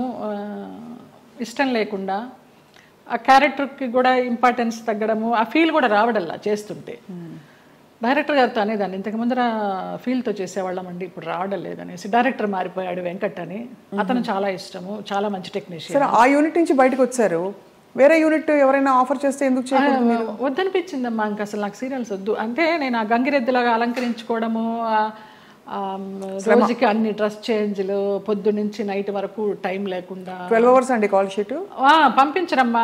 ఇష్టం లేకుండా. ఆ క్యారెక్టర్కి కూడా ఇంపార్టెన్స్ తగ్గడము, ఆ ఫీల్ కూడా రావడల్లా చేస్తుంటే. డైరెక్టర్ గారితో అనేదాన్ని, ఇంతకు ముందర ఫీల్తో చేసేవాళ్ళం అండి, ఇప్పుడు రావడం లేదనేసి. డైరెక్టర్ మారిపోయాడు వెంకట్ అని, అతను చాలా ఇష్టము, చాలా మంచి టెక్నీషియన్. ఆ యూనిట్ నుంచి బయటకు వచ్చారు, వేరే యూనిట్ ఎవరైనా ఆఫర్ చేస్తే ఎందుకు చేయకూడదు? వద్దనిపించిందమ్మా, ఇంక అసలు నాకు సీరియల్స్ వద్దు. అంటే నేను ఆ గంగిరెద్దులాగా అలంకరించుకోవడము, రోజుకి అన్ని డ్రెస్ చేంజ్లు, పొద్దు నుంచి నైట్ వరకు టైం లేకుండా. 12 hours అండి కాల్ షీట్. పంపించరమ్మా.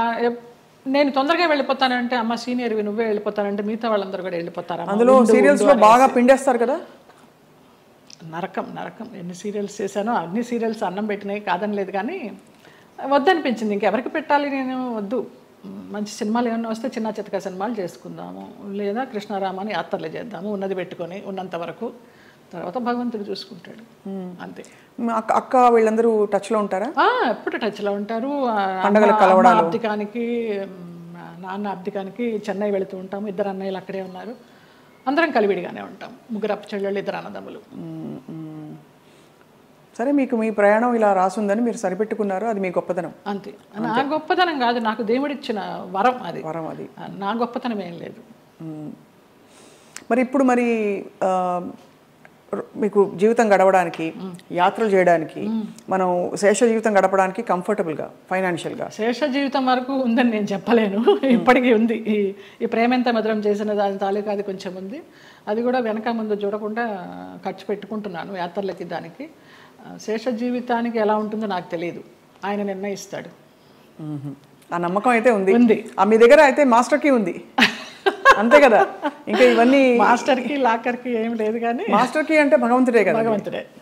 నేను తొందరగా వెళ్ళిపోతానంటే, అమ్మ సీనియర్వి నువ్వే వెళ్ళిపోతానంటే మిగతా వాళ్ళందరూ కూడా వెళ్ళిపోతారు. అందులో సీరియల్స్ లో బాగా పిండేస్తారు కదా. నరకం. ఎన్ని సీరియల్స్ చేశానో అన్ని సీరియల్స్ అన్నం పెట్టినాయి, కాదని లేదు. కానీ వద్దనిపించింది, ఇంకెవరికి పెట్టాలి, నేను వద్దు. మంచి సినిమాలు ఏమన్నా వస్తే చిన్న చితక సినిమాలు చేసుకుందాము, లేదా కృష్ణారామాని యాత్రలు చేద్దాము, ఉన్నది పెట్టుకొని ఉన్నంత వరకు, తర్వాత భగవంతుడు చూసుకుంటాడు అంతే. అక్క వీళ్ళందరూ టచ్లో ఉంటారా? ఎప్పుడు టచ్లో ఉంటారు. అబ్దికానికి, నాన్న అబ్దికానికి చెన్నై వెళుతూ ఉంటాము. 2 అన్నయ్యలు అక్కడే ఉన్నారు, అందరం కలివిడిగానే ఉంటాం. 3 చెల్లెళ్ళు, 2 అన్నదమ్ములు. సరే, మీకు మీ ప్రయాణం ఇలా రాసుందని మీరు సరిపెట్టుకున్నారు, అది మీ గొప్పతనం అంతే. నా గొప్పతనం కాదు, నాకు దేవుడిచ్చిన వరం అది. నా గొప్పతనం ఏం లేదు. మరి ఇప్పుడు మీకు జీవితం గడవడానికి, యాత్రలు చేయడానికి, మనం శేష జీవితం గడపడానికి కంఫర్టబుల్గా ఫైనాన్షియల్గా? శేష జీవితం వరకు ఉందని నేను చెప్పలేను, ఇప్పటికీ ఉంది. ఈ ప్రేమెంత మధురం చేసిన దాని తాలూకా అది కొంచెం ఉంది. అది కూడా వెనక ముందు చూడకుండా ఖర్చు పెట్టుకుంటున్నాను యాత్రలకి. దానికి శేష జీవితానికి ఎలా ఉంటుందో నాకు తెలియదు, ఆయన నిర్ణయిస్తాడు. ఆ నమ్మకం అయితే ఉంది. మీ దగ్గర అయితే మాస్టర్ కీ ఉంది అంతే కదా? ఇంకా ఇవన్నీ మాస్టర్కి లాకర్కి ఏం లేదు, కానీ మాస్టర్ కీ అంటే భగవంతుడే కదా.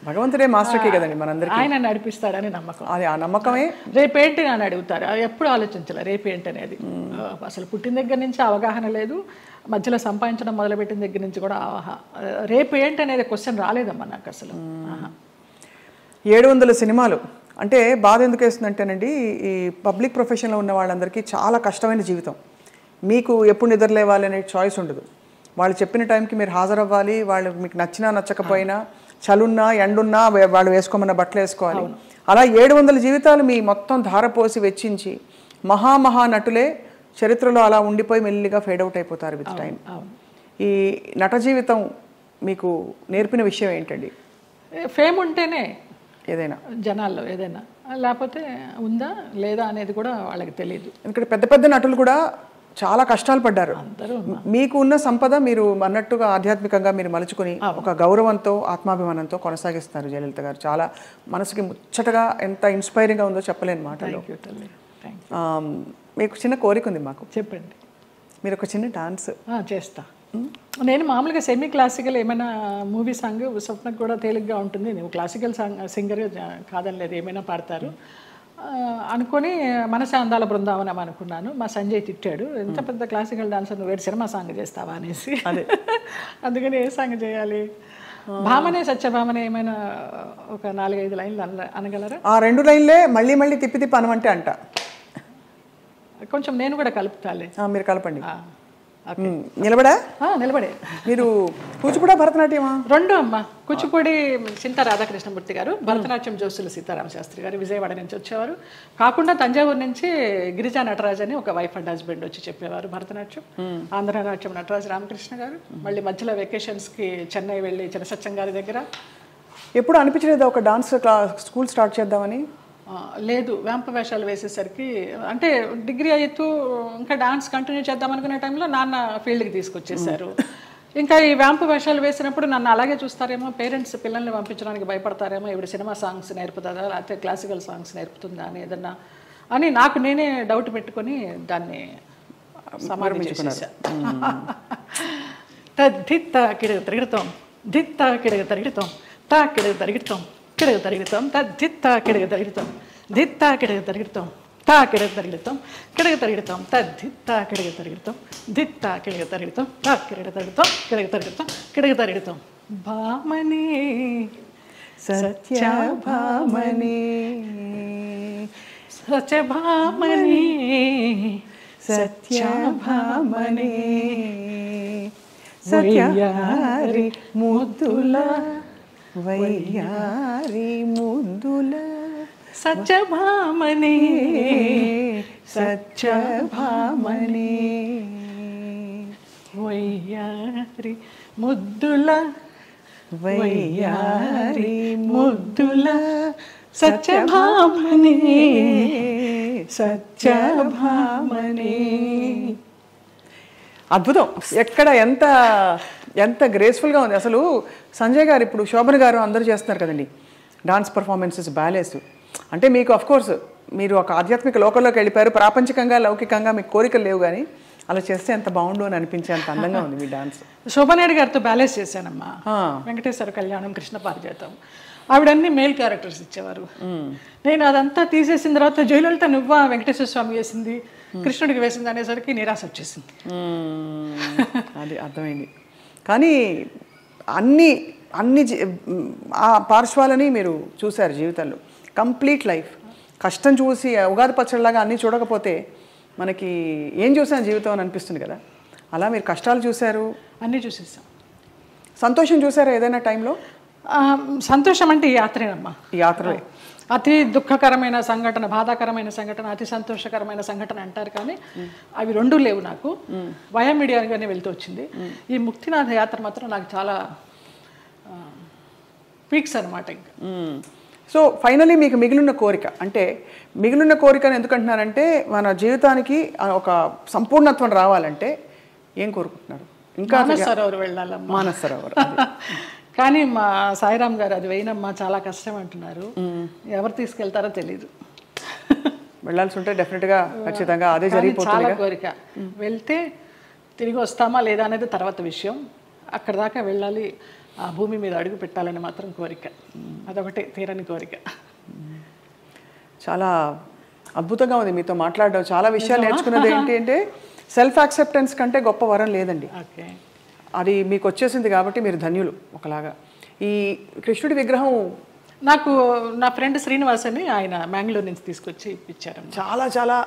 భగవంతుడే మాస్టర్ కీ కదండి మనందరికీ. ఆయన నడిపిస్తాడని నమ్మకం. అది ఆ నమ్మకమే. రేపేంటి అని అడుగుతారు, అది ఎప్పుడు ఆలోచించాలి రేపేంటి అనేది. అసలు పుట్టిన దగ్గర నుంచి అవగాహన లేదు, మధ్యలో సంపాదించడం మొదలుపెట్టిన దగ్గర నుంచి కూడా రేపు ఏంటి అనేది క్వశ్చన్ రాలేదమ్మా నాకు అసలు. 700 సినిమాలు అంటే బాధ ఎందుకు వేస్తుందంటేనండి, ఈ పబ్లిక్ ప్రొఫెషన్లో ఉన్న వాళ్ళందరికీ చాలా కష్టమైన జీవితం. మీకు ఎప్పుడు నిద్రలేవాలి అనే చాయిస్ ఉండదు. వాళ్ళు చెప్పిన టైంకి మీరు హాజరవ్వాలి. వాళ్ళు మీకు నచ్చినా నచ్చకపోయినా, చలున్నా ఎండున్నా వాళ్ళు వేసుకోమన్న బట్టలు వేసుకోవాలి. అలా 700 జీవితాలు మీ మొత్తం ధారపోసి వెచ్చించి మహా నటులే చరిత్రలో అలా ఉండిపోయి మెల్లిగా ఫేడ్ అవుట్ అయిపోతారు విత్ టైం. ఈ నట జీవితం మీకు నేర్పిన విషయం ఏంటండి? ఫేమ్ ఉంటేనే ఏదైనా జనాల్లో ఏదైనా, లేకపోతే ఉందా లేదా అనేది కూడా వాళ్ళకి తెలియదు. ఎందుకంటే పెద్ద పెద్ద నటులు కూడా చాలా కష్టాలు పడ్డారు. మీకు ఉన్న సంపద మీరు అన్నట్టుగా ఆధ్యాత్మికంగా మీరు మలుచుకుని ఒక గౌరవంతో ఆత్మాభిమానంతో కొనసాగిస్తున్నారు జయలలిత గారు. చాలా మనసుకి ముచ్చటగా ఎంత ఇన్స్పైరింగ్గా ఉందో చెప్పలేని మాటలు. మీకు చిన్న కోరిక ఉంది మాకు. చెప్పండి. మీరు ఒక చిన్న డాన్స్ చేస్తా. నేను మామూలుగా సెమీ క్లాసికల్ ఏమైనా మూవీ సాంగ్ స్వప్నకు కూడా తేలిగ్గా ఉంటుంది. నువ్వు క్లాసికల్ సింగర్ కాదని లేదు, ఏమైనా పాడతారు అనుకొని మనసే అందాల బృందావనం అనుకున్నాను. మా సంజయ్ తిట్టాడు, ఎంత పెద్ద క్లాసికల్ డాన్సర్ నువ్వు వేడి సినిమా సాంగ్ చేస్తావా అనేసి. అందుకని ఏ సాంగ్ చేయాలి? భామనే సత్యభామనే ఏమైనా ఒక 4-5 లైన్లు అనగలరా? ఆ 2 లైన్లే మళ్ళీ మళ్ళీ తిప్పి అనమంటే అంట. కొంచెం నేను కూడా కలుపుతాలే. మీరు కలపండి. నిలబడే మీరు కూచిపూడి భరతనాట్యమా? 2 అమ్మ. కూచిపూడి చింతా రాధాకృష్ణమూర్తి గారు, భరతనాట్యం జోసుల సీతారామ శాస్త్రి గారు విజయవాడ నుంచి వచ్చేవారు. కాకుండా తంజావూరు నుంచి గిరిజా నటరాజ్ అని ఒక వైఫ్ అండ్ హస్బెండ్ వచ్చి చెప్పేవారు భరతనాట్యం. ఆంధ్రనాట్యం నటరాజ్ రామకృష్ణ గారు. మళ్ళీ మధ్యలో వెకేషన్స్కి చెన్నై వెళ్ళి చినసత్యం గారి దగ్గర. ఎప్పుడు అనిపించలేదు ఒక డాన్స్ స్కూల్ స్టార్ట్ చేద్దామని? లేదు, వేంప వేషాలు వేసేసరికి, అంటే డిగ్రీ అవుతూ ఇంకా డాన్స్ కంటిన్యూ చేద్దాం అనుకునే టైంలో నాన్న ఫీల్డ్కి తీసుకొచ్చేసారు. ఇంకా ఈ వేంప వేషాలు వేసినప్పుడు నన్ను అలాగే చూస్తారేమో, పేరెంట్స్ పిల్లల్ని పంపించడానికి భయపడతారేమో, ఇప్పుడు సినిమా సాంగ్స్ నేర్పుతుందా లేకపోతే క్లాసికల్ సాంగ్స్ నేర్పుతుందా అని ఏదన్నా అని నాకు నేనే డౌట్ పెట్టుకొని దాన్ని సమాధి చేసేసాను. దిత్త కిడగ తిరుగుతాం, దిత్త కిడగ తిరుగుతాం, తా కిడగ తిరుగుతాం, కిడగ తిరుగుతాం, దిత్త కిడగ తిరుగుతాం, దిత్త కిడగ తిరుగుతాం, తా కిడగ తిరుగుతాం, కిడగ తిరుగుతాం, దిత్త కిడగ తిరుగుతాం, దిత్త కిడగ తిరుగుతాం, తా కిడగ తిరుగుతాం, కిడగ తిరుగుతాం, కిడగ తిరుగుతాం. భామని సత్యభామని, సత్యభామని, సత్యభామని, సత్యారి ముద్దుల వయ్యారి ముద్దుల సత్యభామని, సత్యభామని, వయ్యారి ముద్దుల వయ్యారి ముద్దుల సత్యభామని, సత్యభామని. అద్భుతం. ఎక్కడ ఎంత ఎంత గ్రేస్ఫుల్గా ఉంది అసలు. సంజయ్ గారు, ఇప్పుడు శోభన్ గారు అందరూ చేస్తున్నారు కదండి డాన్స్ పర్ఫార్మెన్సెస్, బ్యాలేస్. అంటే మీకు అఫ్కోర్స్ మీరు ఒక ఆధ్యాత్మిక లోకంలోకి వెళ్ళిపోయారు. ప్రాపంచికంగా లౌకికంగా మీకు కోరికలు లేవు, కానీ అలా చేస్తే ఎంత బాగుండు అని అనిపించే అంత అందంగా ఉంది మీ డాన్స్. శోభనాయుడు గారితో బ్యాలెన్స్ చేశానమ్మా. వెంకటేశ్వర కళ్యాణం, కృష్ణ పారిజాతం, ఆవిడన్నీ మేల్ క్యారెక్టర్స్ ఇచ్చేవారు. నేను అదంతా తీసేసిన తర్వాత జయలలిత నువ్వా వెంకటేశ్వర స్వామి వేసింది, కృష్ణుడికి వేసింది అనేసరికి నిరాశ వచ్చేసింది. అది అర్థమైంది. కానీ అన్ని అన్ని ఆ పార్శ్వాలని మీరు చూశారు జీవితంలో. కంప్లీట్ లైఫ్ కష్టం చూసి ఉగాది పచ్చడిలాగా అన్నీ చూడకపోతే మనకి ఏం చూసాను జీవితం అని అనిపిస్తుంది కదా. అలా మీరు కష్టాలు చూశారు, అన్నీ చూసేసాం. సంతోషం చూసారా ఏదైనా టైంలో? సంతోషం అంటే ఈ యాత్రేనమ్మా. ఈ యాత్రే అతి దుఃఖకరమైన సంఘటన, బాధాకరమైన సంఘటన, అతి సంతోషకరమైన సంఘటన అంటారు, కానీ అవి 2 లేవు నాకు. వయా మీడియాగానే వెళ్తూ వచ్చింది. ఈ ముక్తినాథ యాత్ర మాత్రం నాకు చాలా పీక్స్ అనమాట ఇంకా. సో ఫైనలీ మీకు మిగిలిన కోరిక అంటే మిగిలిన కోరికను ఎందుకంటున్నారంటే మన జీవితానికి ఒక సంపూర్ణత్వం రావాలంటే ఏం కోరుకుంటున్నారు? ఇంకా మానస సరోవర్ వెళ్ళాలమ్మా. మానస సరోవర్ కానీ మా సాయిరామ్ గారు అది వేయనమ్మా చాలా కష్టం అంటున్నారు. ఎవరు తీసుకెళ్తారో తెలీదు. వెళ్ళాల్సి ఉంటే డెఫినెట్గా ఖచ్చితంగా అదే జరిగిపోతుంది. చాలా కోరిక. వెళ్తే తిరిగి వస్తామా లేదా అనేది తర్వాత విషయం. అక్కడ దాకా వెళ్ళాలి, ఆ భూమి మీద అడుగు పెట్టాలని మాత్రం కోరిక. అదొకటి తీరని కోరిక. చాలా అద్భుతంగా ఉంది మీతో మాట్లాడడం. చాలా విషయాలు నేర్చుకున్నది ఏంటి అంటే సెల్ఫ్ యాక్సెప్టెన్స్ కంటే గొప్ప వరం లేదండి. ఓకే, అది మీకు వచ్చేసింది కాబట్టి మీరు ధన్యులు. ఒకలాగా ఈ కృష్ణుడి విగ్రహం నాకు నా ఫ్రెండ్ శ్రీనివాస్ అని ఆయన మ్యాంగ్లూర్ నుంచి తీసుకొచ్చి ఇప్పించారు. చాలా చాలా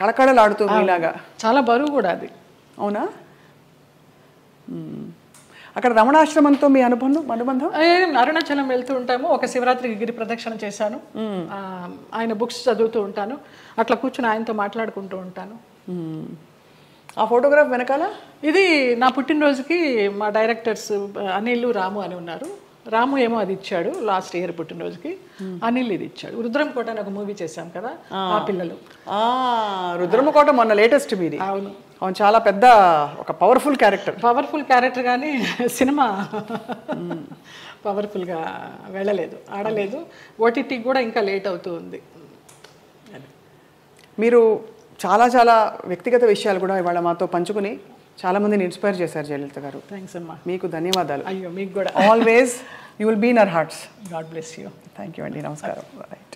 కళకళలాడుతుంది ఇలాగా. చాలా బరువు కూడా అది. అవునా? అక్కడ రమణాశ్రమంతో మీ అనుబంధం? అరుణాచలం వెళ్తూ ఉంటాము. ఒక శివరాత్రికి గిరి ప్రదక్షిణ చేశాను. ఆయన బుక్స్ చదువుతూ ఉంటాను. అట్లా కూర్చుని ఆయనతో మాట్లాడుకుంటూ ఉంటాను. ఆ ఫోటోగ్రాఫ్ వెనకాల ఇది నా పుట్టినరోజుకి మా డైరెక్టర్స్ అనిల్, రాము అని ఉన్నారు. రాము ఏమో అది ఇచ్చాడు లాస్ట్ ఇయర్ పుట్టినరోజుకి. అనిల్ ఇది ఇచ్చాడు. రుద్రంకోట అని ఒక మూవీ చేశాం కదా, ఆ పిల్లలు. రుద్రమకోట మొన్న లేటెస్ట్ మీది. అవును, అవును, చాలా పెద్ద ఒక పవర్ఫుల్ క్యారెక్టర్ కానీ సినిమా పవర్ఫుల్గా వెళ్ళలేదు, ఆడలేదు. ఓటీటీ కూడా ఇంకా లేట్ అవుతూ ఉంది. మీరు చాలా చాలా వ్యక్తిగత విషయాలు కూడా ఇవాళ మాతో పంచుకుని చాలామందిని ఇన్స్పైర్ చేశారు జయలలిత గారు. థ్యాంక్స్ అమ్మా. మీకు ధన్యవాదాలు. అయ్యో మీకు కూడా. Always you will be in our hearts. God bless you. Thank you అండి. నమస్కారం. రైట్.